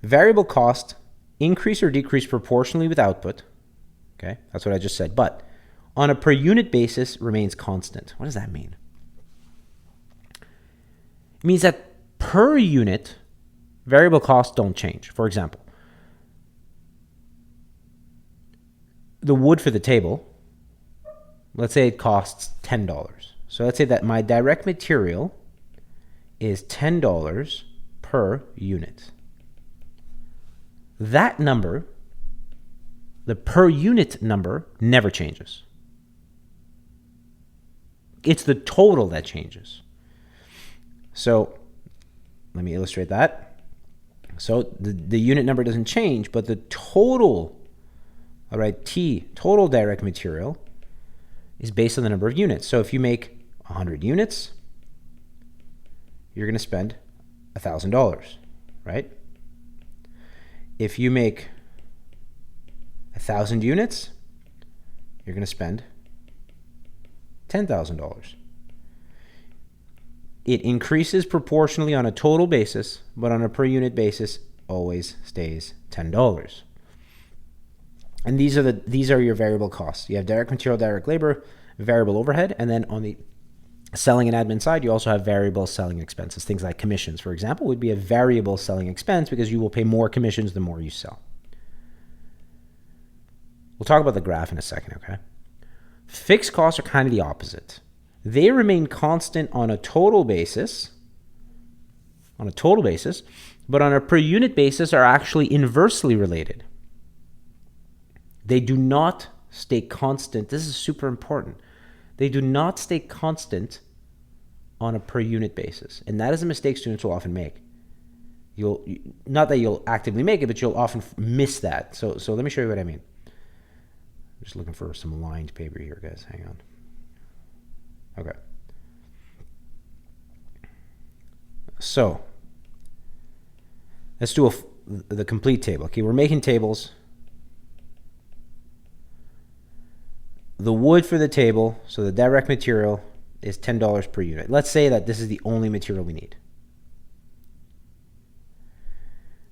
Variable cost increase or decrease proportionally with output, okay? That's what I just said. But on a per unit basis remains constant. What does that mean? It means that per unit, variable costs don't change. For example, the wood for the table, let's say it costs $10. So let's say that my direct material is $10 per unit. That number, the per unit number, never changes. It's the total that changes. So let me illustrate that. So the unit number doesn't change, but the total, all right, total direct material is based on the number of units. So if you make 100 units, you're going to spend $1,000, right? If you make 1,000 units, you're going to spend $10,000. It increases proportionally on a total basis, but on a per unit basis, always stays $10. And these are your variable costs. You have direct material, direct labor, variable overhead, and then on the selling and admin side, you also have variable selling expenses. Things like commissions, for example, would be a variable selling expense because you will pay more commissions the more you sell. We'll talk about the graph in a second, okay? Fixed costs are kind of the opposite. they remain constant on a total basis, but on a per unit basis are actually inversely related. They do not stay constant. This is super important. They do not stay constant on a per unit basis. And that is a mistake students will often make. Not that you'll actively make it, but you'll often miss that. So let me show you what I mean. I'm just looking for some lined paper here, guys. Hang on. Okay. So let's do the complete table. Okay, we're making tables. The wood for the table, so the direct material, is $10 per unit. Let's say that this is the only material we need.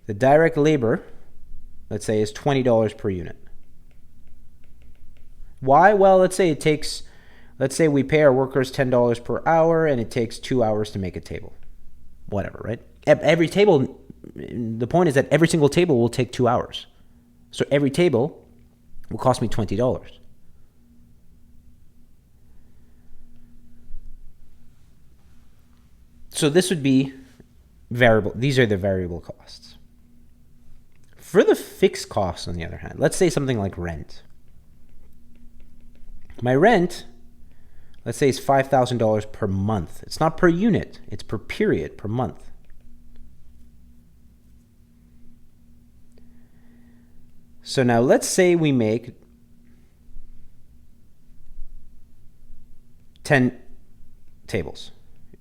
The direct labor, let's say, is $20 per unit. Why? Well, let's say we pay our workers $10 per hour and it takes 2 hours to make a table. Whatever, right? Every table, the point is that every single table will take 2 hours. So every table will cost me $20. So this would be variable. These are the variable costs. For the fixed costs, on the other hand, let's say something like rent. My rent, let's say, is $5,000 per month. It's not per unit. It's per period, per month. So now let's say we make 10 tables.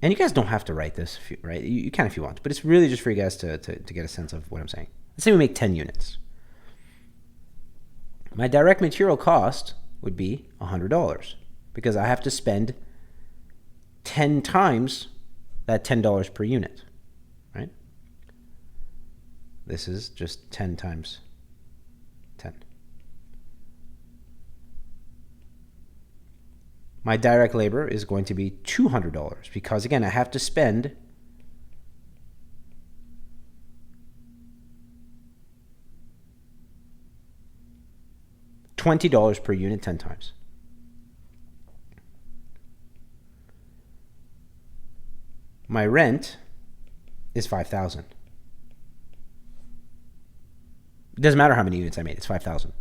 And you guys don't have to write this, right? You can if you want, but it's really just for you guys to get a sense of what I'm saying. Let's say we make 10 units. My direct material cost would be $100 because I have to spend 10 times that $10 per unit, right? This is just 10 times 10. My direct labor is going to be $200 because, again, I have to spend $20 per unit 10 times. My rent is $5,000. It doesn't matter how many units I made, it's $5,000.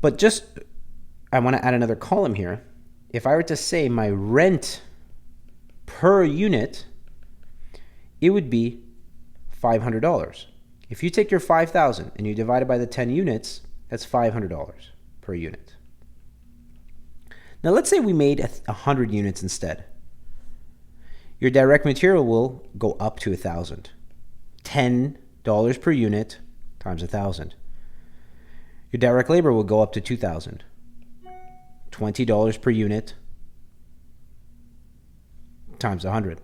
But just, I want to add another column here. If I were to say my rent per unit, it would be $500. If you take your $5,000 and you divide it by the 10 units, that's $500 per unit. Now let's say we made 100 units instead. Your direct material will go up to $1,000. $10 per unit times 1,000. Your direct labor will go up to $2,000. $20 per unit times 100.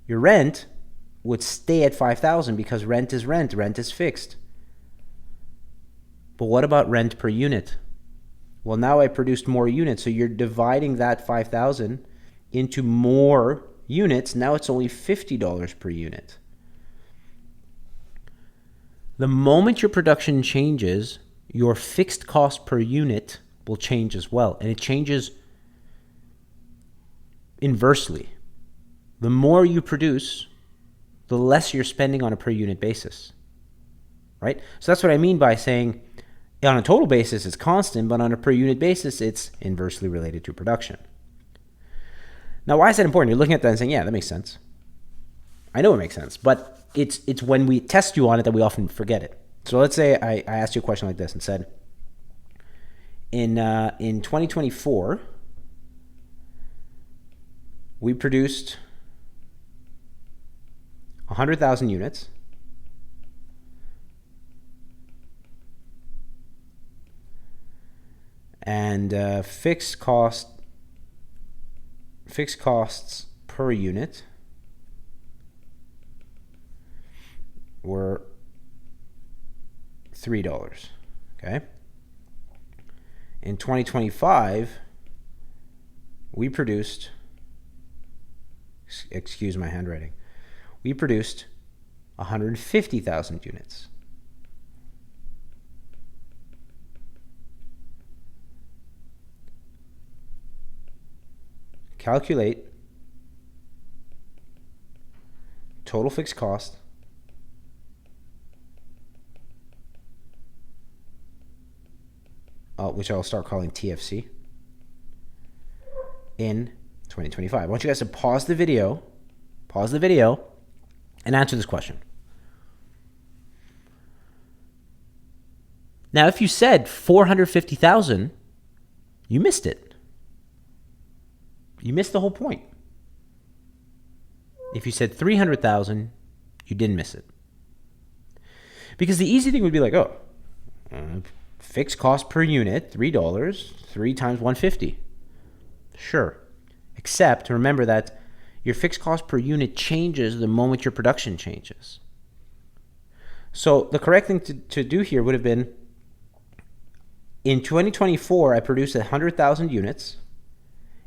Your rent would stay at $5,000 because rent is rent. Rent is fixed. But what about rent per unit? Well, now I produced more units, so you're dividing that $5,000 into more units. Now it's only $50 per unit. The moment your production changes, your fixed cost per unit will change as well. And it changes inversely. The more you produce, the less you're spending on a per unit basis, right? So that's what I mean by saying on a total basis it's constant, but on a per unit basis it's inversely related to production. Now, why is that important? You're looking at that and saying, yeah, that makes sense. I know it makes sense, but it's when we test you on it that we often forget it. So let's say I asked you a question like this and said, in 2024, we produced 100,000 units. And fixed costs per unit were $3. Okay. In 2025, we produced, excuse my handwriting, we produced 150,000 units. calculate total fixed cost which I'll start calling TFC, in 2025. I want you guys to pause the video, and answer this question. Now, if you said 450,000, you missed it. You missed the whole point. If you said 300,000, you didn't miss it. Because the easy thing would be like, fixed cost per unit, $3, 3 times 150. Sure. Except remember that your fixed cost per unit changes the moment your production changes. So the correct thing to do here would have been, in 2024, I produced 100,000 units,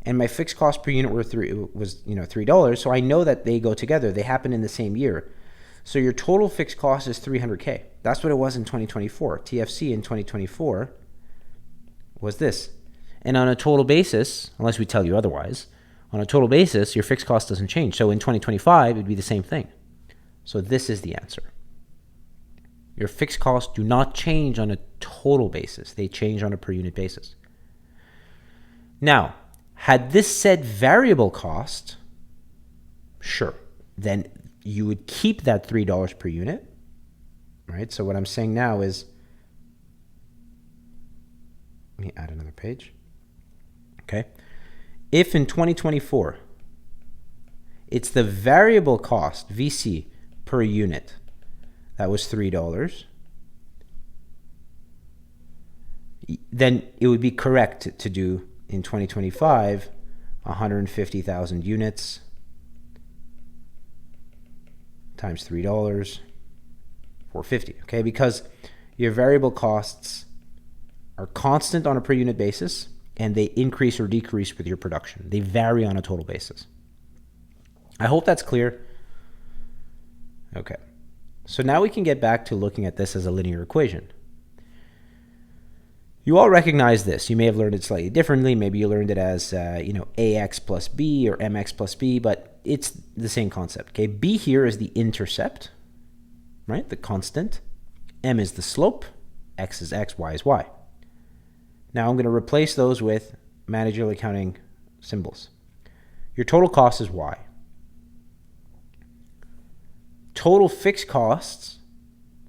and my fixed cost per unit was $3. So I know that they go together; they happen in the same year. So your total fixed cost is $300K. That's what it was in 2024. TFC in 2024 was this, and on a total basis, unless we tell you otherwise, on a total basis, your fixed cost doesn't change. So in 2025, it'd be the same thing. So this is the answer. Your fixed costs do not change on a total basis. They change on a per unit basis. Now, had this said variable cost, sure, then you would keep that $3 per unit, right? So what I'm saying now is, let me add another page. Okay. If in 2024, it's the variable cost, VC, per unit, that was $3, then it would be correct to do in 2025 150,000 units times $3, $450. Okay, because your variable costs are constant on a per unit basis, and they increase or decrease with your production. They vary on a total basis. I hope that's clear. Okay. So now we can get back to looking at this as a linear equation. You all recognize this. You may have learned it slightly differently. Maybe you learned it as AX plus B or MX plus B, but it's the same concept. Okay, B here is the intercept, right? The constant. M is the slope. X is X, Y is Y. Now I'm going to replace those with managerial accounting symbols. Your total cost is Y. Total fixed costs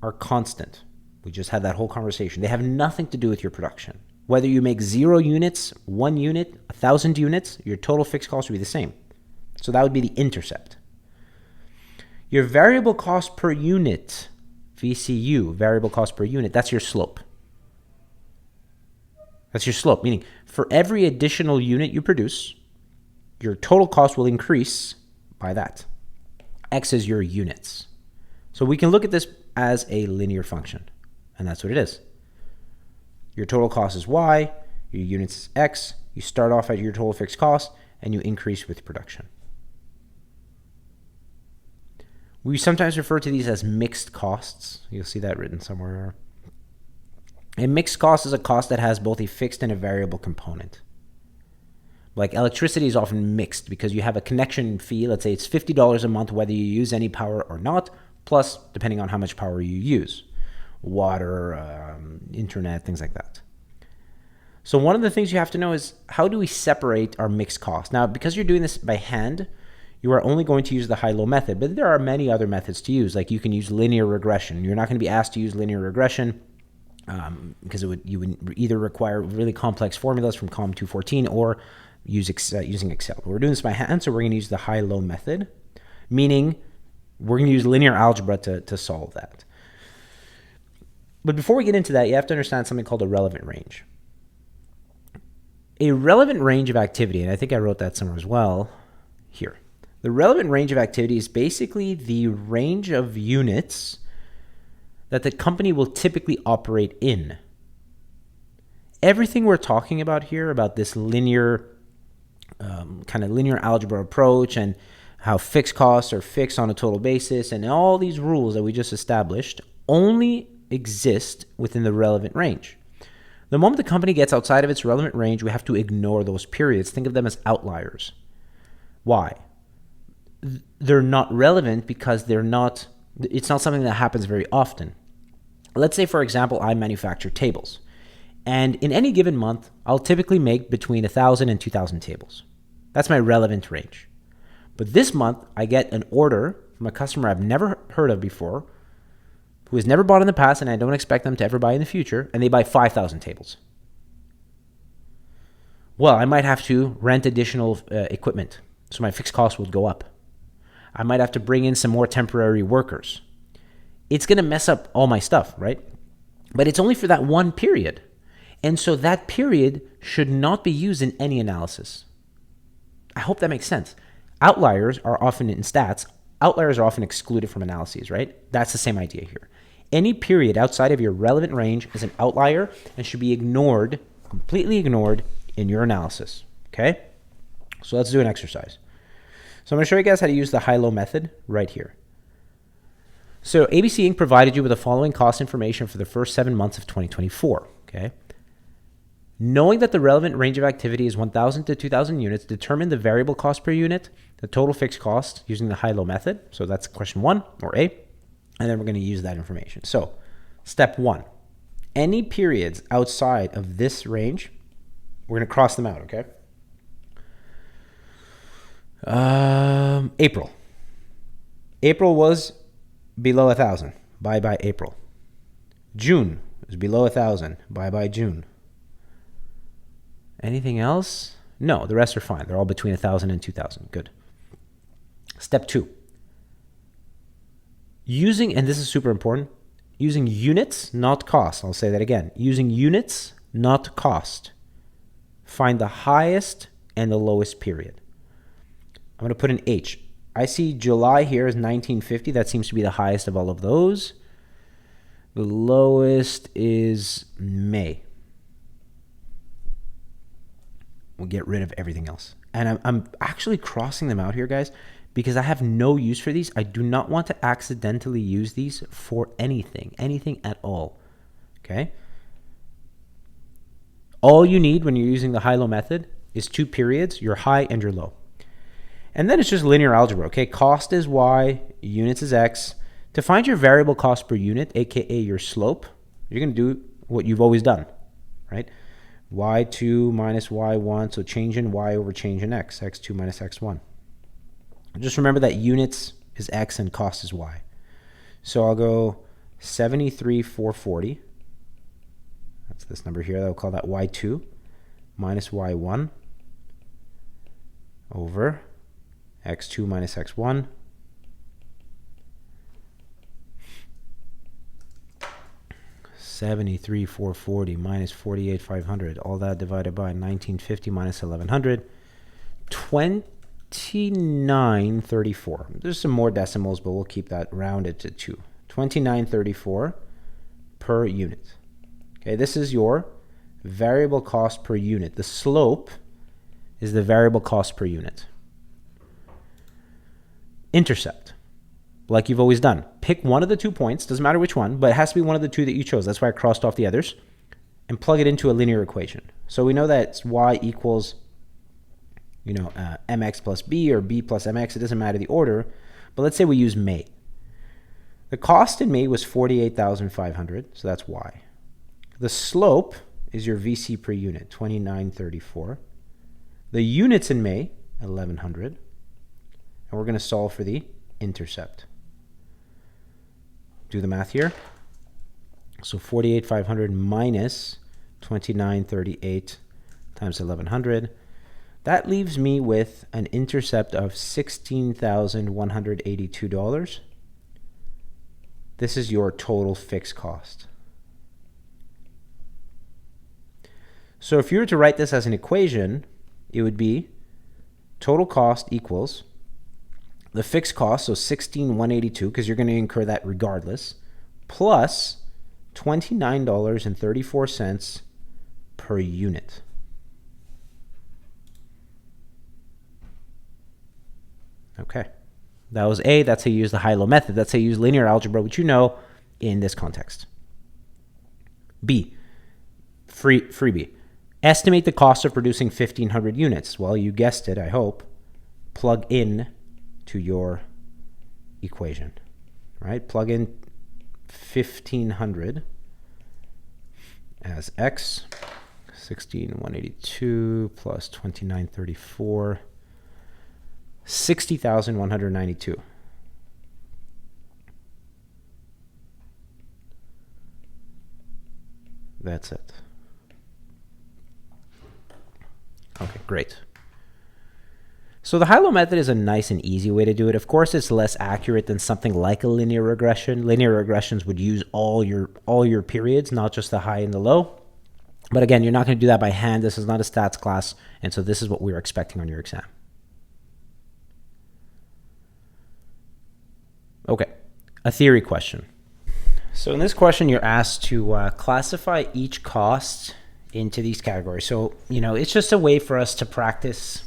are constant. We just had that whole conversation. They have nothing to do with your production. Whether you make 0 units, 1 unit, 1,000 units, your total fixed cost would be the same. So that would be the intercept. Your variable cost per unit, VCU, variable cost per unit, that's your slope. That's your slope, meaning for every additional unit you produce, your total cost will increase by that. X is your units. So we can look at this as a linear function, and that's what it is. Your total cost is Y, your units is X, you start off at your total fixed cost, and you increase with production. We sometimes refer to these as mixed costs. You'll see that written somewhere. A mixed cost is a cost that has both a fixed and a variable component. Like electricity is often mixed because you have a connection fee. Let's say it's $50 a month whether you use any power or not, plus depending on how much power you use. Water, internet, things like that. So one of the things you have to know is, how do we separate our mixed costs? Now, because you're doing this by hand, you are only going to use the high-low method, but there are many other methods to use. Like you can use linear regression. You're not going to be asked to use linear regression because you would either require really complex formulas from COMM 214 or using Excel. But we're doing this by hand, so we're going to use the high-low method, meaning we're going to use linear algebra to solve that. But before we get into that, you have to understand something called a relevant range. A relevant range of activity, and I think I wrote that somewhere as well, here. The relevant range of activity is basically the range of units that the company will typically operate in. Everything we're talking about here, about this linear, kind of linear algebra approach and how fixed costs are fixed on a total basis and all these rules that we just established, only exist within the relevant range. The moment the company gets outside of its relevant range, we have to ignore those periods. Think of them as outliers. Why? They're not relevant because it's not something that happens very often. Let's say, for example, I manufacture tables. And in any given month, I'll typically make between 1,000 and 2,000 tables. That's my relevant range. But this month, I get an order from a customer I've never heard of before, who has never bought in the past, and I don't expect them to ever buy in the future, and they buy 5,000 tables. Well, I might have to rent additional equipment, so my fixed cost would go up. I might have to bring in some more temporary workers. It's going to mess up all my stuff, right? But it's only for that one period. And so that period should not be used in any analysis. I hope that makes sense. Outliers are often in stats. Outliers are often excluded from analyses, right? That's the same idea here. Any period outside of your relevant range is an outlier and should be ignored, completely ignored in your analysis, okay? So let's do an exercise. So I'm going to show you guys how to use the high-low method right here. So ABC Inc. provided you with the following cost information for the first 7 months of 2024, okay? Knowing that the relevant range of activity is 1,000 to 2,000 units, determine the variable cost per unit, the total fixed cost using the high-low method. So that's question 1, or A, and then we're going to use that information. So step 1, any periods outside of this range, we're going to cross them out, okay? April. April was below 1,000. Bye-bye April. June was below 1,000. Bye-bye June. Anything else? No, the rest are fine. They're all between 1,000 and 2,000. Good. Step 2. Using, and this is super important, using units, not cost. I'll say that again. Using units, not cost. Find the highest and the lowest period. I'm going to put an H. I see July here is 1950. That seems to be the highest of all of those. The lowest is May. We'll get rid of everything else. And I'm actually crossing them out here, guys, because I have no use for these. I do not want to accidentally use these for anything at all. Okay? All you need when you're using the high-low method is 2 periods, your high and your low. And then it's just linear algebra, okay? Cost is Y, units is X. To find your variable cost per unit, aka your slope, you're going to do what you've always done, right? Y2 minus Y1, so change in Y over change in X, X2 minus X1. Just remember that units is X and cost is Y. So I'll go 73,440. That's this number here. I'll call that Y2 minus Y1 over X2 minus X1. $73,440 minus $48,500. All that divided by 1950 minus 1100. $29.34. There's some more decimals, but we'll keep that rounded to 2. $29.34 per unit. Okay, this is your variable cost per unit. The slope is the variable cost per unit. Intercept, like you've always done. Pick one of the 2 points, doesn't matter which one, but it has to be one of the 2 that you chose. That's why I crossed off the others, and plug it into a linear equation. So we know that it's y equals, mx plus b or b plus mx. It doesn't matter the order, but let's say we use May. The cost in May was $48,500, so that's y. The slope is your VC per unit, $29.34. The units in May, 1,100. And we're going to solve for the intercept. Do the math here. So 48,500 minus 2938 times 1,100. That leaves me with an intercept of $16,182. This is your total fixed cost. So if you were to write this as an equation, it would be total cost equals the fixed cost, so $16,182, because you're going to incur that regardless, plus $29.34 per unit. Okay. That was A. That's how you use the high-low method. That's how you use linear algebra, which you know in this context. B. Freebie. Estimate the cost of producing 1,500 units. Well, you guessed it, I hope. plug in to your equation, right? Plug in 1,500 as x, 16,182 plus 2,934, 60,192. That's it. Okay, great. So the high-low method is a nice and easy way to do it. Of course, it's less accurate than something like a linear regression. Linear regressions would use all your periods, not just the high and the low. But again, you're not going to do that by hand. This is not a stats class, and so this is what we're expecting on your exam. Okay, a theory question. So in this question, you're asked to classify each cost into these categories. So, it's just a way for us to practice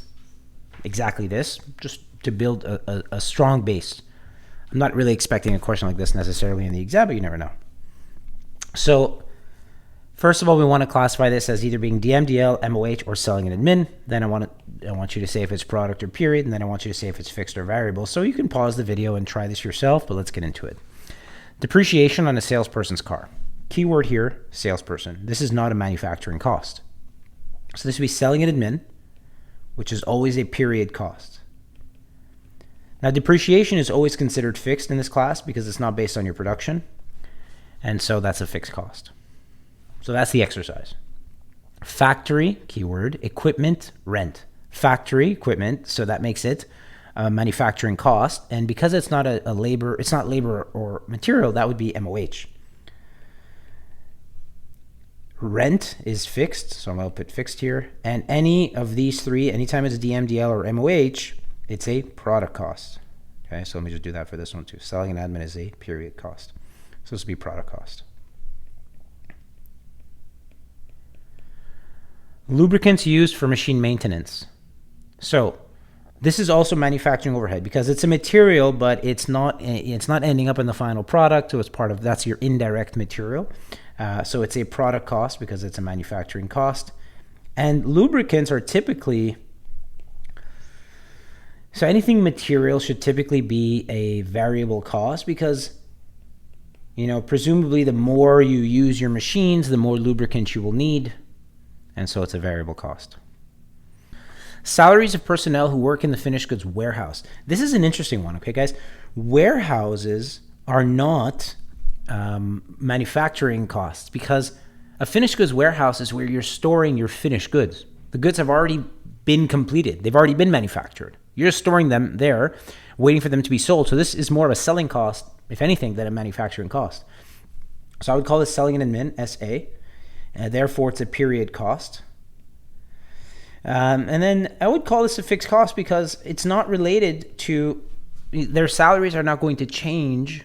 exactly this, just to build a strong base. I'm not really expecting a question like this necessarily in the exam, but you never know. So first of all, we want to classify this as either being DMDL, MOH, or selling and admin. Then I want you to say if it's product or period, and then I want you to say if it's fixed or variable. So you can pause the video and try this yourself, but let's get into it. Depreciation on a salesperson's car. Keyword here, salesperson. This is not a manufacturing cost. So this would be selling and admin, which is always a period cost. Now, depreciation is always considered fixed in this class because it's not based on your production. And so that's a fixed cost. So that's the exercise. Factory, keyword, equipment, rent. Factory, equipment, so that makes it a manufacturing cost. And because it's not a labor, it's not labor or material, that would be MOH. Rent is fixed, so I'm going to put fixed here. And any of these three, anytime it's DMDL or MOH, it's a product cost. Okay, so let me just do that for this one too. Selling and admin is a period cost. So this would be product cost. Lubricants used for machine maintenance. So this is also manufacturing overhead because it's a material, but it's not ending up in the final product. So it's that's your indirect material. So it's a product cost because it's a manufacturing cost. And lubricants are typically, so anything material should typically be a variable cost because, presumably the more you use your machines, the more lubricants you will need. And so it's a variable cost. Salaries of personnel who work in the finished goods warehouse. This is an interesting one, okay, guys? Warehouses are not manufacturing costs because a finished goods warehouse is where you're storing your finished goods. The goods have already been completed. They've already been manufactured. You're just storing them there, waiting for them to be sold. So this is more of a selling cost, if anything, than a manufacturing cost. So I would call this selling and admin, SA. Therefore, it's a period cost. And then I would call this a fixed cost because it's not related to, their salaries are not going to change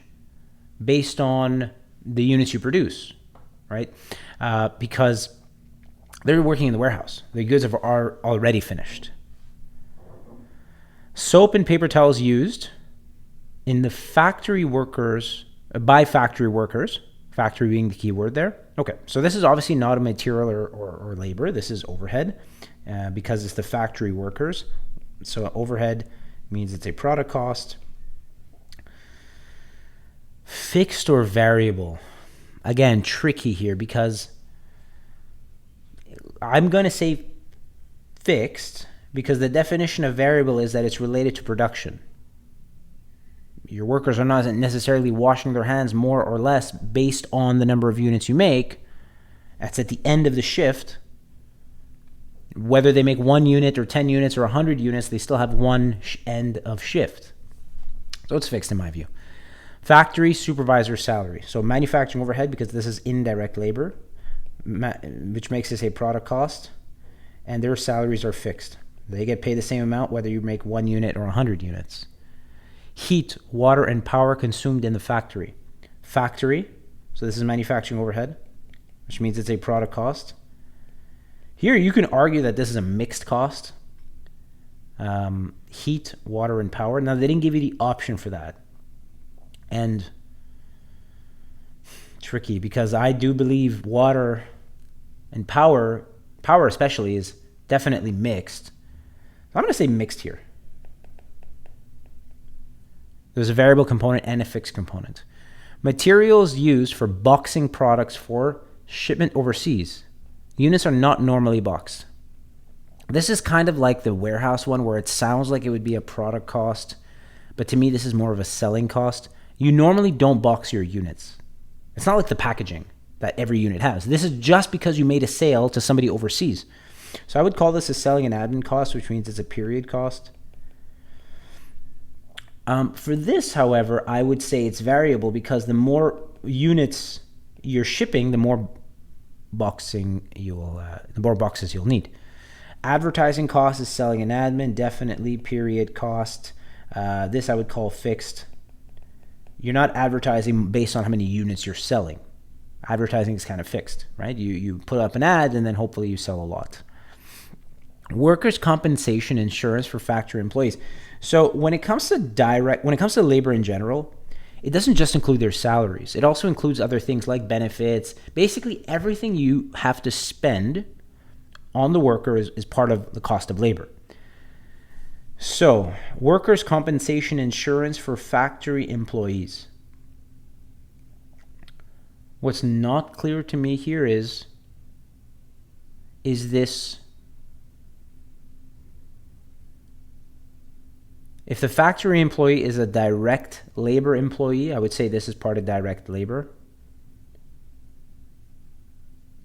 based on the units you produce, right? Because they're working in the warehouse. The goods are already finished. Soap and paper towels used in the factory workers, by factory workers, factory being the key word there. Okay, so this is obviously not a material or labor. This is overhead because it's the factory workers. So overhead means it's a product cost. Fixed or variable. Again, tricky here because I'm going to say fixed because the definition of variable is that it's related to production. Your workers are not necessarily washing their hands more or less based on the number of units you make. That's at the end of the shift. Whether they make 1 unit or 10 units or 100 units, they still have one end of shift. So it's fixed in my view. Factory supervisor salary. So manufacturing overhead because this is indirect labor, which makes this a product cost, and their salaries are fixed. They get paid the same amount whether you make 1 unit or 100 units. Heat, water, and power consumed in the factory. Factory, so this is manufacturing overhead, which means it's a product cost. Here you can argue that this is a mixed cost. Heat, water, and power. Now they didn't give you the option for that. And tricky because I do believe water and power especially, is definitely mixed. So I'm going to say mixed here. There's a variable component and a fixed component. Materials used for boxing products for shipment overseas. Units are not normally boxed. This is kind of like the warehouse one where it sounds like it would be a product cost, but to me this is more of a selling cost. You normally don't box your units. It's not like the packaging that every unit has. This is just because you made a sale to somebody overseas. So I would call this a selling and admin cost, which means it's a period cost. For this, however, I would say it's variable because the more units you're shipping, the more boxes you'll need. Advertising cost is selling and admin, definitely period cost. This I would call fixed. You're not advertising based on how many units you're selling. Advertising is kind of fixed, right? You put up an ad and then hopefully you sell a lot. Workers' compensation insurance for factory employees. So when it comes to labor in general, it doesn't just include their salaries. It also includes other things like benefits. Basically, everything you have to spend on the worker is part of the cost of labor. So, workers' compensation insurance for factory employees. What's not clear to me here is this, if the factory employee is a direct labor employee, I would say this is part of direct labor.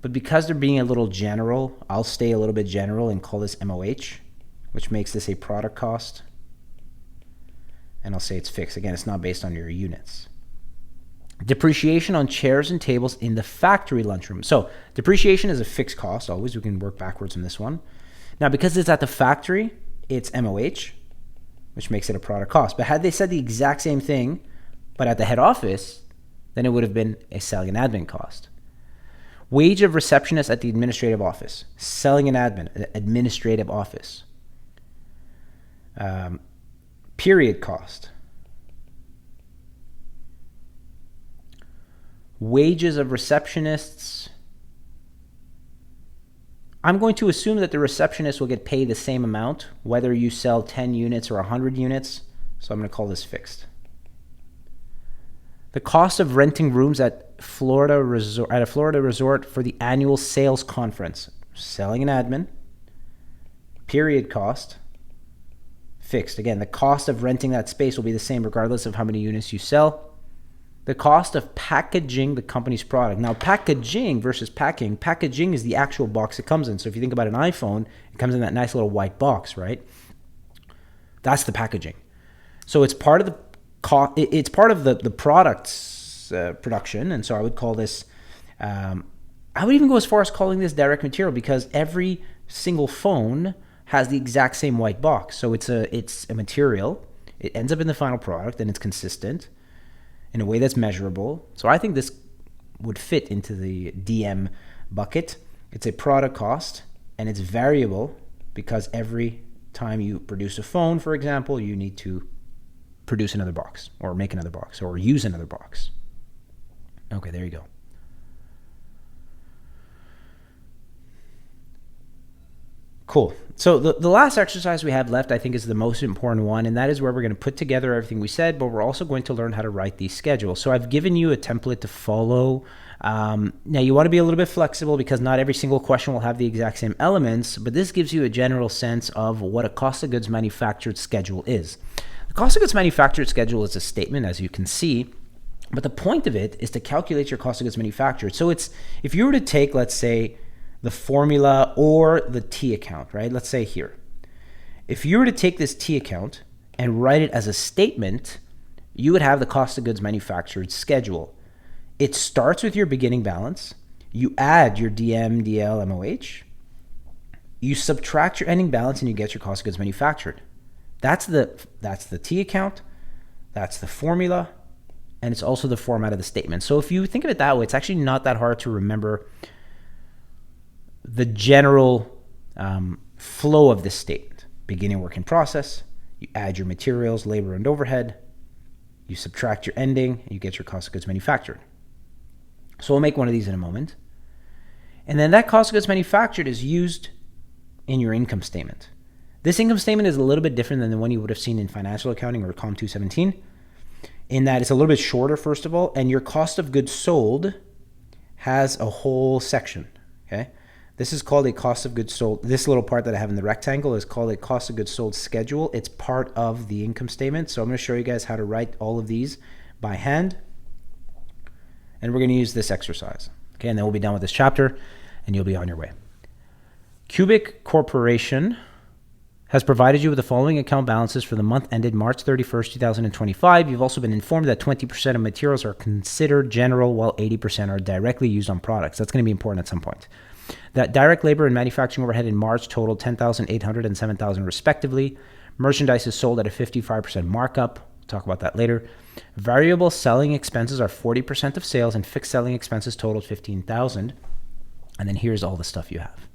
But because they're being a little general, I'll stay a little bit general and call this MOH, which makes this a product cost. And I'll say it's fixed. Again, it's not based on your units. Depreciation on chairs and tables in the factory lunchroom. So depreciation is a fixed cost. Always, we can work backwards on this one. Now, because it's at the factory, it's MOH, which makes it a product cost. But had they said the exact same thing, but at the head office, then it would have been a selling and admin cost. Wage of receptionist at the administrative office. Selling and admin, administrative office. Period cost. Wages of receptionists. I'm going to assume that the receptionist will get paid the same amount, whether you sell 10 units or 100 units. So I'm going to call this fixed. The cost of renting rooms at a Florida resort for the annual sales conference. Selling and admin. Period cost. Fixed. Again, the cost of renting that space will be the same regardless of how many units you sell. The cost of packaging the company's product. Now, packaging versus packing. Packaging is the actual box it comes in. So if you think about an iPhone, it comes in that nice little white box, right? That's the packaging. So it's part of the it's part of the product's production, and so I would call this. I would even go as far as calling this direct material because every single phone has the exact same white box. So it's a material. It ends up in the final product, and it's consistent in a way that's measurable. So I think this would fit into the DM bucket. It's a product cost, and it's variable because every time you produce a phone, for example, you need to produce another box or make another box or use another box. Okay, there you go. Cool. So the last exercise we have left, I think, is the most important one, and that is where we're going to put together everything we said, but we're also going to learn how to write these schedules. So I've given you a template to follow. Now, you want to be a little bit flexible because not every single question will have the exact same elements, but this gives you a general sense of what a cost of goods manufactured schedule is. The cost of goods manufactured schedule is a statement, as you can see, but the point of it is to calculate your cost of goods manufactured. So it's, if you were to take, let's say, the formula or the T account, right? Let's say here. If you were to take this T account and write it as a statement, you would have the cost of goods manufactured schedule. It starts with your beginning balance. You add your DM, DL, MOH. You subtract your ending balance and you get your cost of goods manufactured. That's the T account. That's the formula. And it's also the format of the statement. So if you think of it that way, it's actually not that hard to remember the general flow of this statement. Beginning, work in process, you add your materials, labor, and overhead, you subtract your ending, and you get your cost of goods manufactured. So we'll make one of these in a moment. And then that cost of goods manufactured is used in your income statement. This income statement is a little bit different than the one you would have seen in financial accounting or COMM 217. in that it's a little bit shorter, first of all, and your cost of goods sold has a whole section, okay? This is called a cost of goods sold. This little part that I have in the rectangle is called a cost of goods sold schedule. It's part of the income statement. So I'm going to show you guys how to write all of these by hand. And we're going to use this exercise, okay? And then we'll be done with this chapter and you'll be on your way. Cubic Corporation has provided you with the following account balances for the month ended March 31st, 2025. You've also been informed that 20% of materials are considered general while 80% are directly used on products. That's going to be important at some point. That direct labor and manufacturing overhead in March totaled $10,800 and $7,000 respectively. Merchandise is sold at a 55% markup. We'll talk about that later. Variable selling expenses are 40% of sales and fixed selling expenses totaled $15,000. And then here's all the stuff you have.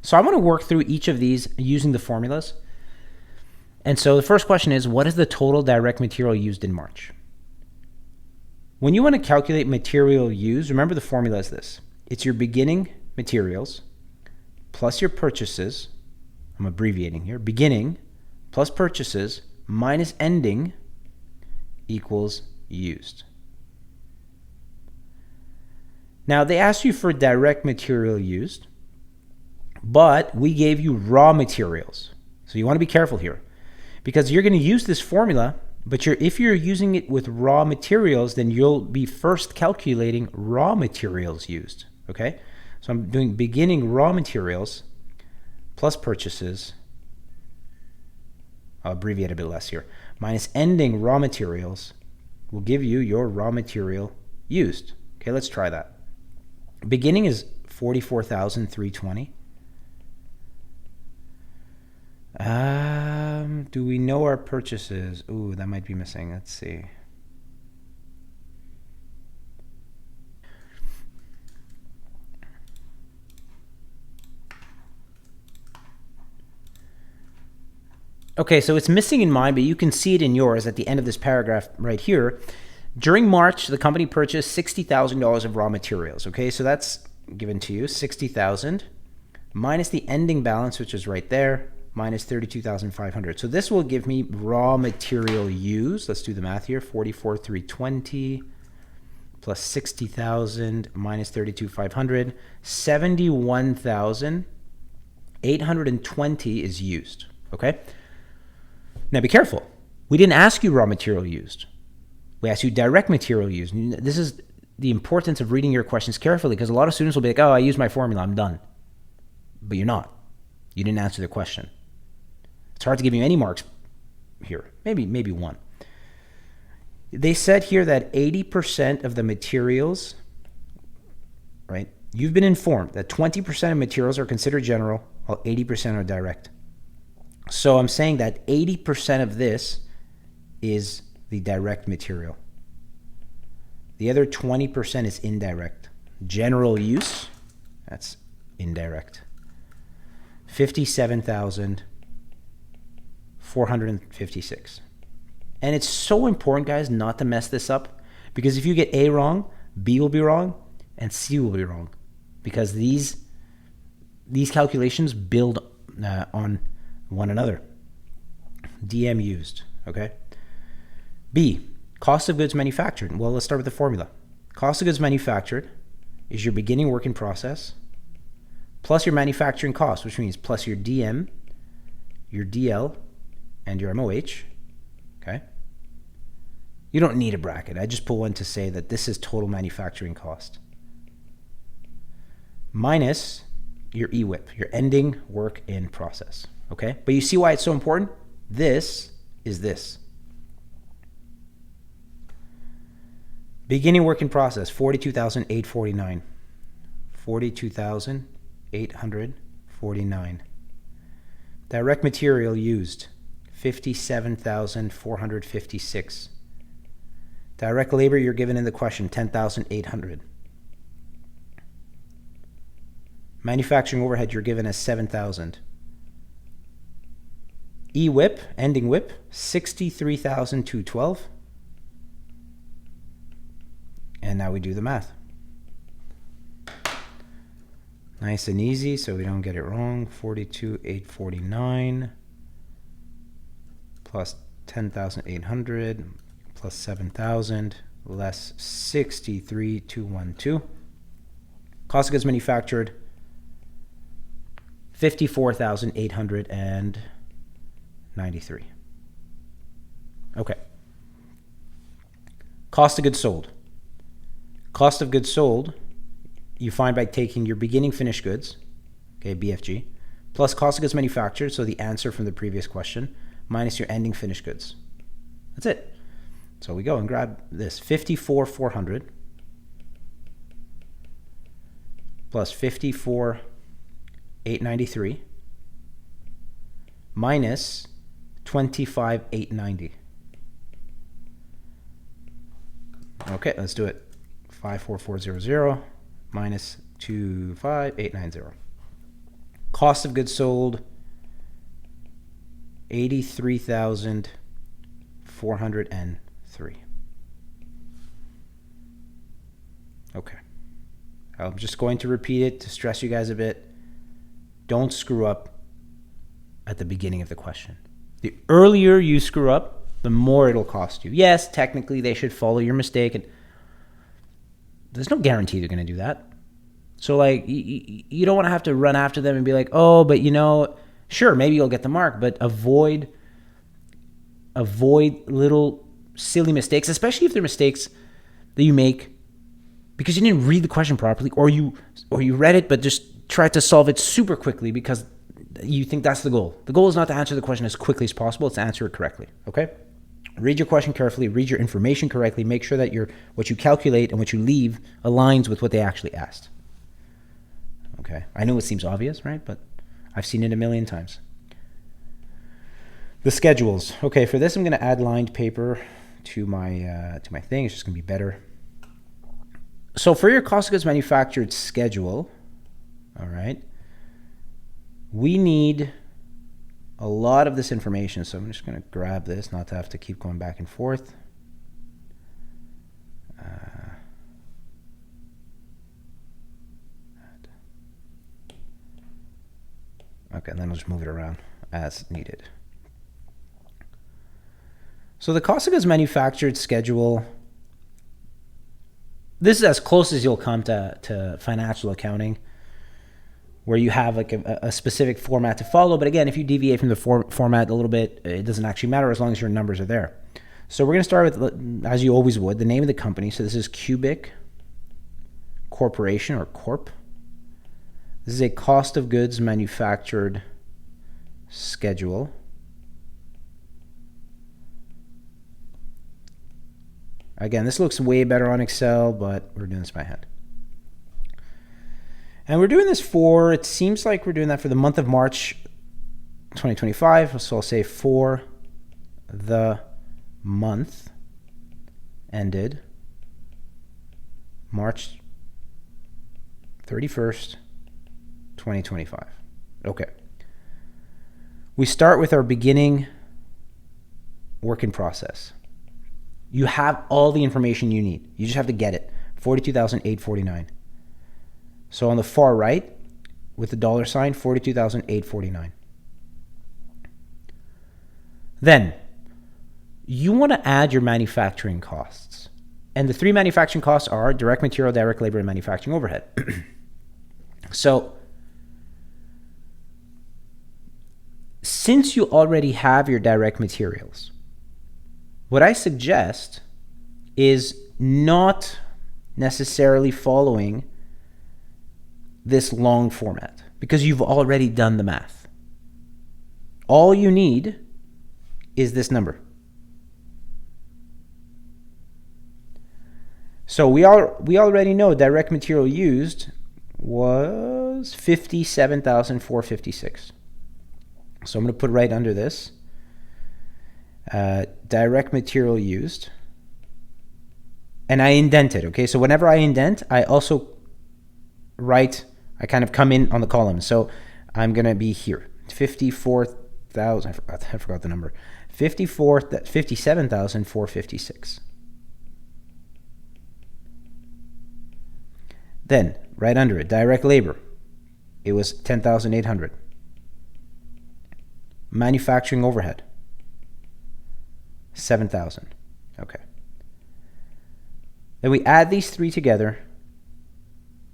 So I'm going to work through each of these using the formulas. And so the first question is, what is the total direct material used in March? When you want to calculate material used, remember the formula is this. It's your beginning materials plus your purchases. I'm abbreviating here. Beginning plus purchases minus ending equals used. Now, they asked you for direct material used, but we gave you raw materials. So you want to be careful here because you're going to use this formula, but if you're using it with raw materials, then you'll be first calculating raw materials used, okay? So I'm doing beginning raw materials plus purchases, I'll abbreviate a bit less here, minus ending raw materials will give you your raw material used. Okay, let's try that. Beginning is $44,320. Do we know our purchases? Ooh, that might be missing. Let's see. Okay, so it's missing in mine, but you can see it in yours at the end of this paragraph right here. During March, the company purchased $60,000 of raw materials. Okay, so that's given to you, $60,000 minus the ending balance, which is right there, minus $32,500. So this will give me raw material used. Let's do the math here. $44,320 plus $60,000 minus $32,500. $71,820 is used. Okay. Now be careful. We didn't ask you raw material used. We asked you direct material used. This is the importance of reading your questions carefully because a lot of students will be like, oh, I used my formula, I'm done. But you're not. You didn't answer the question. It's hard to give you any marks here. Maybe one. They said here that 80% of the materials, right? You've been informed that 20% of materials are considered general while 80% are direct. So I'm saying that 80% of this is the direct material. The other 20% is indirect. General use, that's indirect. 57,456. And it's so important, guys, not to mess this up because if you get A wrong, B will be wrong and C will be wrong because these calculations build on one another. DM used, okay? B, cost of goods manufactured. Well, let's start with the formula. Cost of goods manufactured is your beginning work in process plus your manufacturing cost, which means plus your DM, your DL, and your MOH, okay? You don't need a bracket. I just put one to say that this is total manufacturing cost. Minus your EWIP, your ending work in process, okay? But you see why it's so important? This is this. Beginning work in process, 42,849. 42,849. Direct material used, 57,456. Direct labor you're given in the question, 10,800. Manufacturing overhead you're given as 7,000. EWIP, ending WIP, 63,212. And now we do the math. Nice and easy so we don't get it wrong. 42,849 plus 10,800 plus 7,000 less 63,212. Cost of goods manufactured, 54,893. Okay. Cost of goods sold. Cost of goods sold, you find by taking your beginning finished goods, okay, BFG, plus cost of goods manufactured, so the answer from the previous question, minus your ending finished goods. That's it. So we go and grab this, 54,400 plus 54,893 minus 25,890. Okay, let's do it. 54400 minus 25,890. Cost of goods sold, 83,403. Okay. I'm just going to repeat it to stress you guys a bit. Don't screw up at the beginning of the question. The earlier you screw up, the more it'll cost you. Yes, technically they should follow your mistake, and there's no guarantee they're going to do that. So like you don't want to have to run after them and be like, oh, but you know, sure, maybe you'll get the mark, but avoid little silly mistakes, especially if they're mistakes that you make because you didn't read the question properly, or you read it but just tried to solve it super quickly because you think that's the goal. The goal is not to answer the question as quickly as possible, it's to answer it correctly, okay? Read your question carefully, read your information correctly, make sure that what you calculate and what you leave aligns with what they actually asked. Okay, I know it seems obvious, right? But I've seen it a million times. The schedules. Okay, for this I'm going to add lined paper to my thing. It's just going to be better. So for your cost of goods manufactured schedule, all right, we need a lot of this information. So I'm just going to grab this, not to have to keep going back and forth. Okay, and then I'll just move it around as needed. So the cost of goods manufactured schedule, this is as close as you'll come to financial accounting, where you have like a specific format to follow. But again, if you deviate from the format a little bit, it doesn't actually matter as long as your numbers are there. So we're going to start with, as you always would, the name of the company. So this is Cubic Corporation or Corp. This is a cost of goods manufactured schedule. Again, this looks way better on Excel, but we're doing this by hand. And we're doing this for, it seems like we're doing that for the month of March 2025. So I'll say for the month ended March 31st, 2025. Okay. We start with our beginning work in process. You have all the information you need. You just have to get it. 42,849. So on the far right, with the dollar sign, 42,849. Then, you want to add your manufacturing costs. And the three manufacturing costs are direct material, direct labor, and manufacturing overhead. So, since you already have your direct materials, what I suggest is not necessarily following this long format because you've already done the math. All you need is this number. So we already know direct material used was 57,456. So I'm going to put right under this, direct material used, and I indent it, okay? So whenever I indent, I also write, I kind of come in on the column. So I'm going to be here, 54,000, I forgot the number, 57,456. Then, right under it, direct labor, it was 10,800. Manufacturing overhead, 7,000. Okay. Then we add these three together,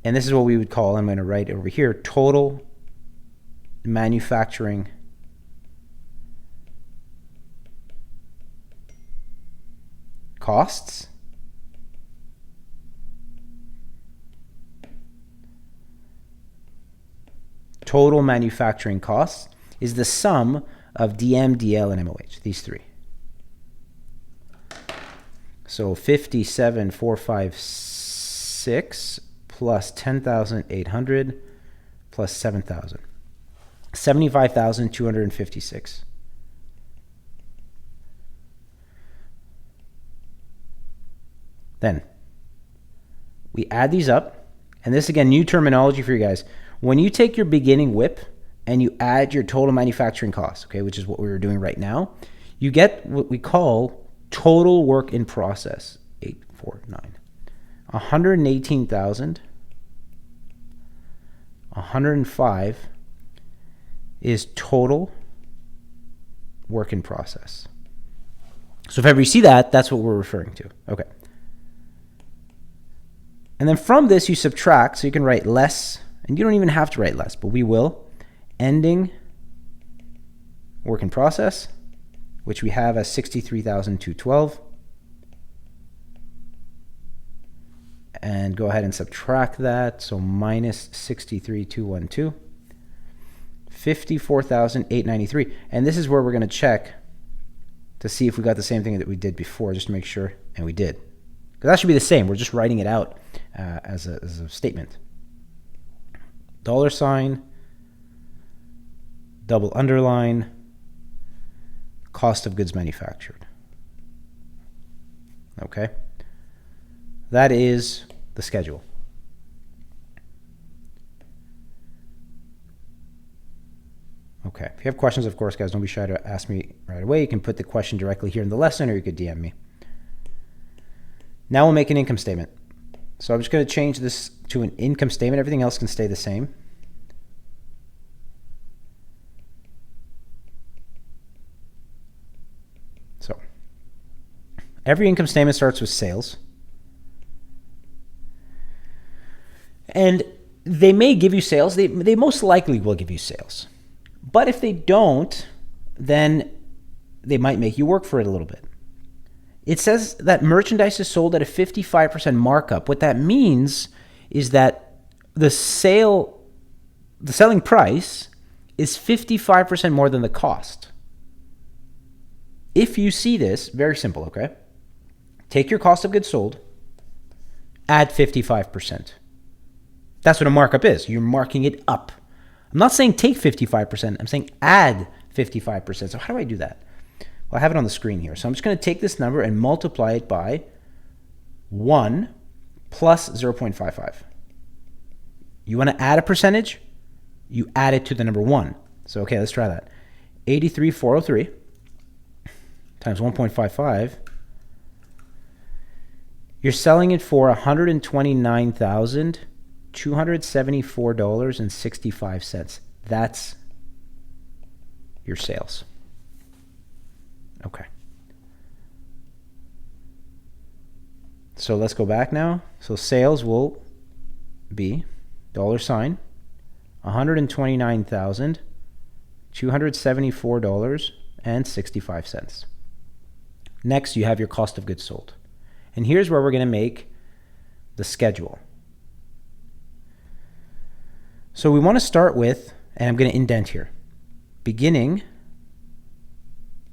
and this is what we would call, I'm going to write over here, total manufacturing costs total manufacturing costs is the sum of DM, DL, and MOH, these three. So 57,456 plus 10,800 plus 7,000. 75,256. Then we add these up, and this again, new terminology for you guys. When you take your beginning WIP and you add your total manufacturing costs, okay, which is what we were doing right now, you get what we call total work in process. 849. 118,105 is total work in process. So if ever you see that, that's what we're referring to. Okay. And then from this, you subtract, so you can write less, and you don't even have to write less, but we will. Ending work in process, which we have as 63,212. And go ahead and subtract that, so minus 63,212. 54,893. And this is where we're going to check to see if we got the same thing that we did before, just to make sure, and we did. Because that should be the same. We're just writing it out as a statement. $, double underline, cost of goods manufactured. Okay? That is the schedule. Okay. If you have questions, of course, guys, don't be shy to ask me right away. You can put the question directly here in the lesson, or you could DM me. Now we'll make an income statement. So I'm just going to change this to an income statement. Everything else can stay the same. So every income statement starts with sales. And they may give you sales. They most likely will give you sales. But if they don't, then they might make you work for it a little bit. It says that merchandise is sold at a 55% markup. What that means is that the selling price is 55% more than the cost. If you see this, very simple, okay? Take your cost of goods sold, add 55%. That's what a markup is. You're marking it up. I'm not saying take 55%. I'm saying add 55%. So how do I do that? Well, I have it on the screen here. So I'm just going to take this number and multiply it by 1 plus 0.55. You want to add a percentage? You add it to the number 1. So, okay, let's try that. 83,403 times 1.55. You're selling it for $129,274.65. That's your sales. Okay. So let's go back now. So sales will be $129,274.65. Next, you have your cost of goods sold. And here's where we're going to make the schedule. So we want to start with, and I'm going to indent here, beginning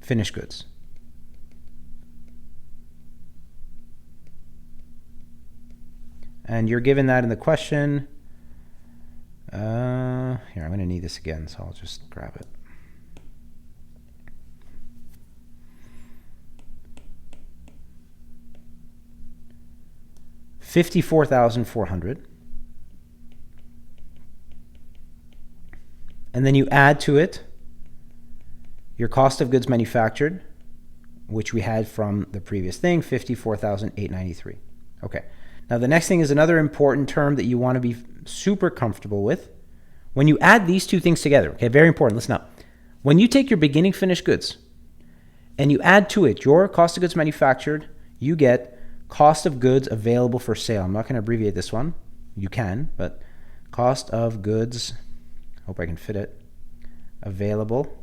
finished goods. And you're given that in the question. Here, I'm going to need this again, so I'll just grab it. $54,400. And then you add to it your cost of goods manufactured, which we had from the previous thing, $54,893. Okay. Now the next thing is another important term that you want to be super comfortable with. When you add these two things together, okay, very important, listen up. When you take your beginning finished goods and you add to it your cost of goods manufactured, you get cost of goods available for sale. I'm not going to abbreviate this one. You can, but cost of goods, hope I can fit it, available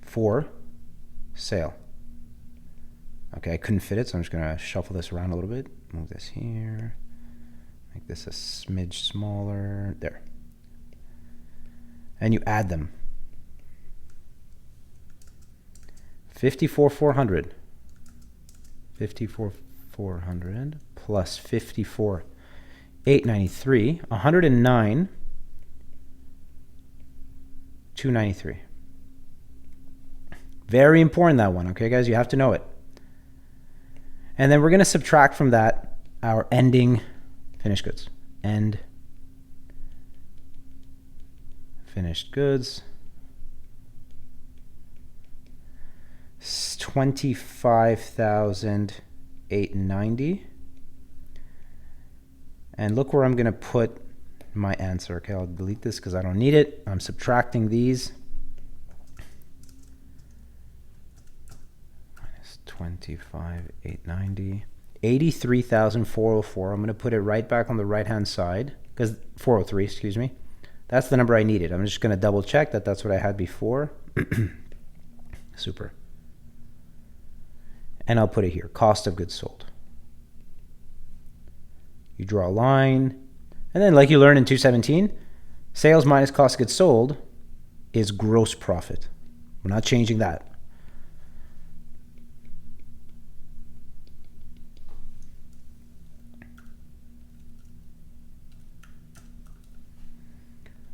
for sale. Okay, I couldn't fit it, so I'm just going to shuffle this around a little bit. Move this here. Make this a smidge smaller. There. And you add them. 54,400. 54,400 plus 54,893. 109,293. Very important, that one. Okay, guys, you have to know it. And then we're going to subtract from that our ending finished goods. End finished goods. 25,890. And look where I'm going to put my answer. Okay, I'll delete this because I don't need it. I'm subtracting these. Minus 25,890. 83,404. I'm going to put it right back on the right-hand side, because 403, excuse me. That's the number I needed. I'm just going to double check that that's what I had before. Super. And I'll put it here, cost of goods sold. You draw a line, and then like you learned in 217, sales minus cost of goods sold is gross profit. We're not changing that.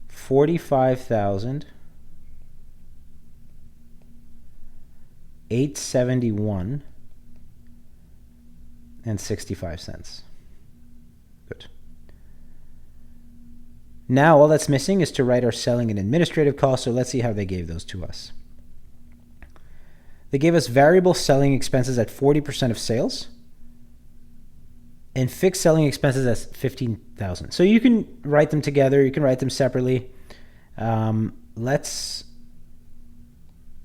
$45,871 and 65 cents. Good. Now all that's missing is to write our selling and administrative costs, so let's see how they gave those to us. They gave us variable selling expenses at 40% of sales and fixed selling expenses as 15,000. So you can write them together, you can write them separately. I'm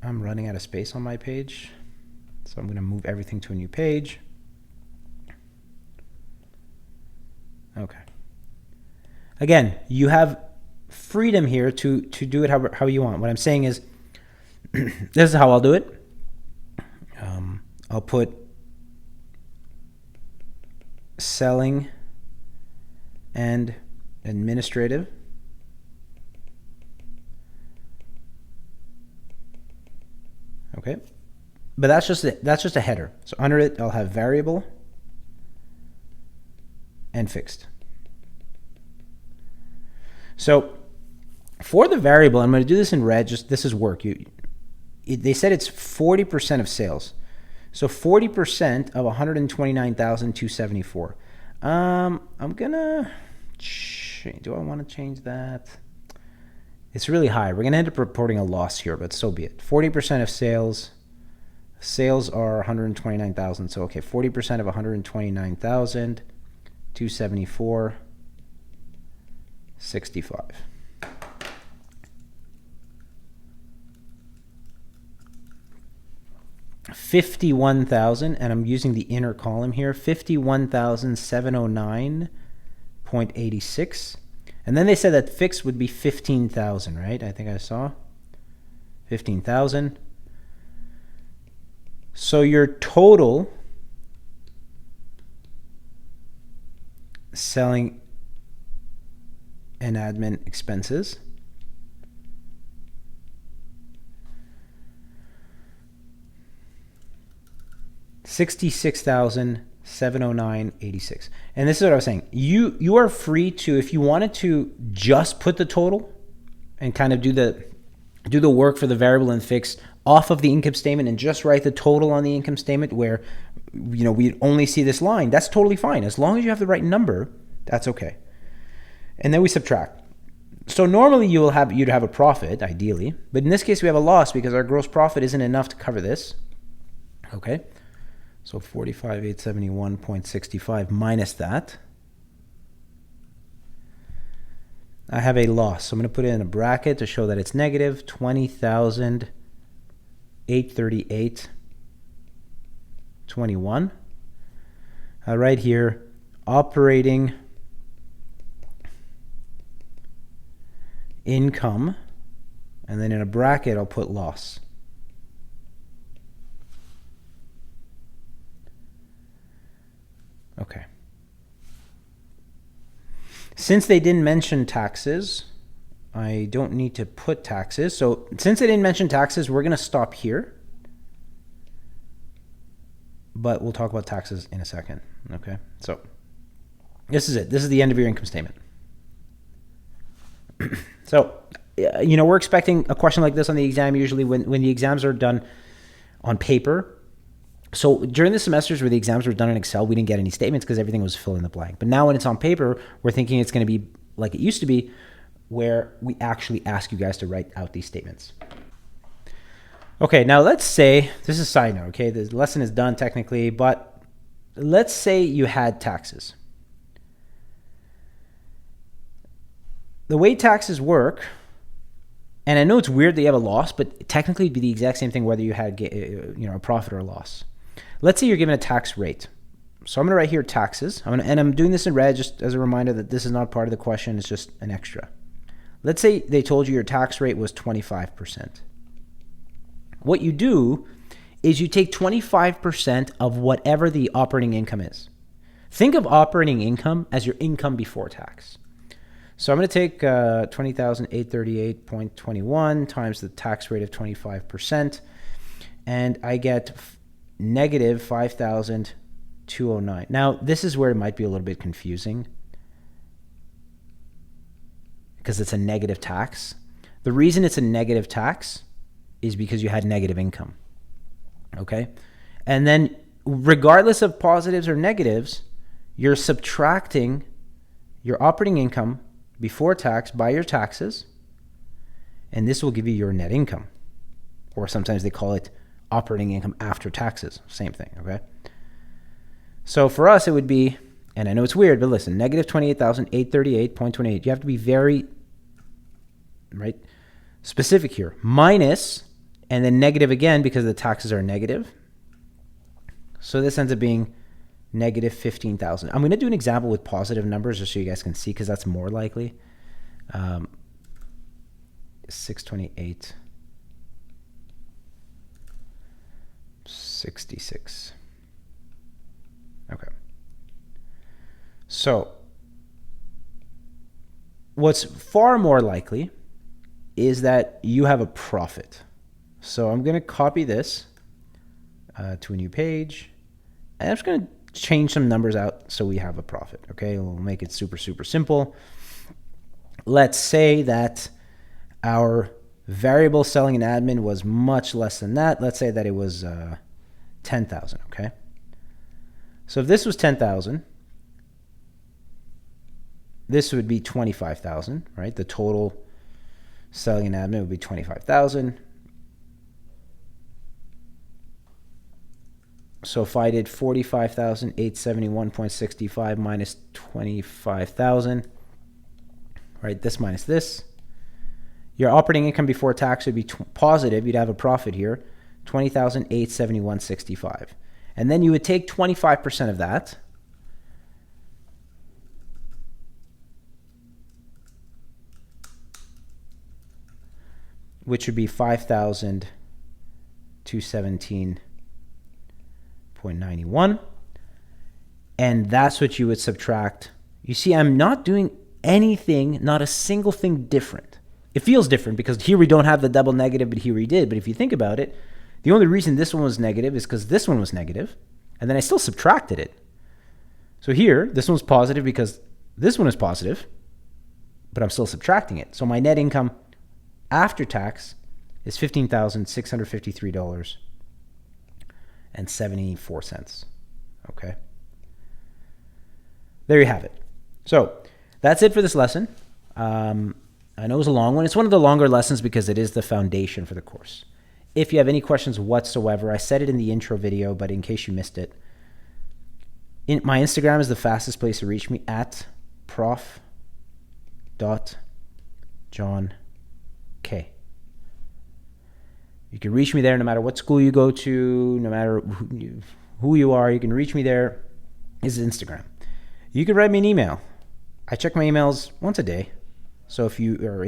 running out of space on my page, so I'm going to move everything to a new page. Okay. Again, you have freedom here to do it how you want. What I'm saying is, this is how I'll do it. I'll put selling and administrative. Okay, but that's just a header. So under it, I'll have variable and fixed. So for the variable, I'm going to do this in red. Just this is work. They said it's 40% of sales. So 40% of 129,274. I'm gonna change. Do I want to change that? It's really high. We're gonna end up reporting a loss here, but so be it. 40% of sales. Sales are 129,000. So okay, 40% of 129,274. 65. $51,000, and I'm using the inner column here, 51,709.86. And then they said that fixed would be 15,000, right? I think I saw 15,000. So your total selling and admin expenses $66,709.86. And this is what I was saying. You are free to, if you wanted to, just put the total and kind of do the work for the variable and fixed off of the income statement and just write the total on the income statement where we only see this line. That's totally fine. As long as you have the right number, that's okay. And then we subtract. So normally you'd have a profit, ideally, but in this case we have a loss because our gross profit isn't enough to cover this. Okay, so 45,871.65 minus that. I have a loss, so I'm going to put it in a bracket to show that it's negative 20,838 21. Right here, operating income, and then in a bracket, I'll put loss. Okay. Since they didn't mention taxes, I don't need to put taxes. So since they didn't mention taxes, we're going to stop here. But we'll talk about taxes in a second. Okay. So this is it. This is the end of your income statement. So, we're expecting a question like this on the exam usually when the exams are done on paper. So during the semesters where the exams were done in Excel, we didn't get any statements because everything was fill in the blank. But now when it's on paper, we're thinking it's going to be like it used to be, where we actually ask you guys to write out these statements. Okay, now let's say, this is a side note, okay? The lesson is done technically, but let's say you had taxes. The way taxes work, and I know it's weird that you have a loss, but technically it'd be the exact same thing whether you had a profit or a loss. Let's say you're given a tax rate. So I'm going to write here taxes. And I'm doing this in red just as a reminder that this is not part of the question. It's just an extra. Let's say they told you your tax rate was 25%. What you do is you take 25% of whatever the operating income is. Think of operating income as your income before tax. So I'm going to take 20,838.21 times the tax rate of 25%, and I get negative 5,209. Now, this is where it might be a little bit confusing because it's a negative tax. The reason it's a negative tax is because you had negative income, okay? And then regardless of positives or negatives, you're subtracting your operating income before tax by your taxes, and this will give you your net income, or sometimes they call it operating income after taxes. Same thing, okay? So for us, it would be, and I know it's weird, but listen, negative 28,838.28. You have to be very, specific here. Minus, and then negative again because the taxes are negative. So this ends up being negative 15,000. I'm going to do an example with positive numbers just so you guys can see because that's more likely. 628.66. Okay. So what's far more likely is that you have a profit. So I'm going to copy this to a new page, and I'm just going to change some numbers out so we have a profit, okay? We'll make it super, super simple. Let's say that our variable selling and admin was much less than that. Let's say that it was 10,000, okay? So if this was 10,000, this would be 25,000, right? The total selling and admin would be 25,000. So if I did 45,871.65 minus 25,000, right? This minus this, your operating income before tax would be positive. You'd have a profit here, 20,871.65. And then you would take 25% of that, which would be 5,217.91, and that's what you would subtract. You see, I'm not doing anything, not a single thing different. It feels different because here we don't have the double negative, but here we did. But if you think about it, the only reason this one was negative is because this one was negative, and then I still subtracted it. So here, this one's positive because this one is positive, but I'm still subtracting it. So my net income after tax is $15,653.74. Okay. There you have it. So that's it for this lesson. I know it was a long one. It's one of the longer lessons because it is the foundation for the course. If you have any questions whatsoever, I said it in the intro video, but in case you missed it, my Instagram is the fastest place to reach me at prof.johnk. You can reach me there no matter what school you go to, no matter who you are. You can reach me there. Is Instagram. You can write me an email. I check my emails once a day. So if you are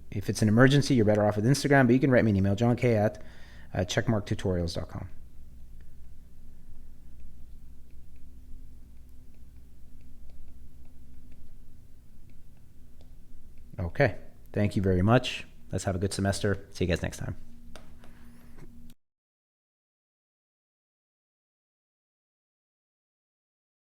if it's an emergency, you're better off with Instagram, but you can write me an email, johnk@checkmarktutorials.com. Okay. Thank you very much. Let's have a good semester. See you guys next time.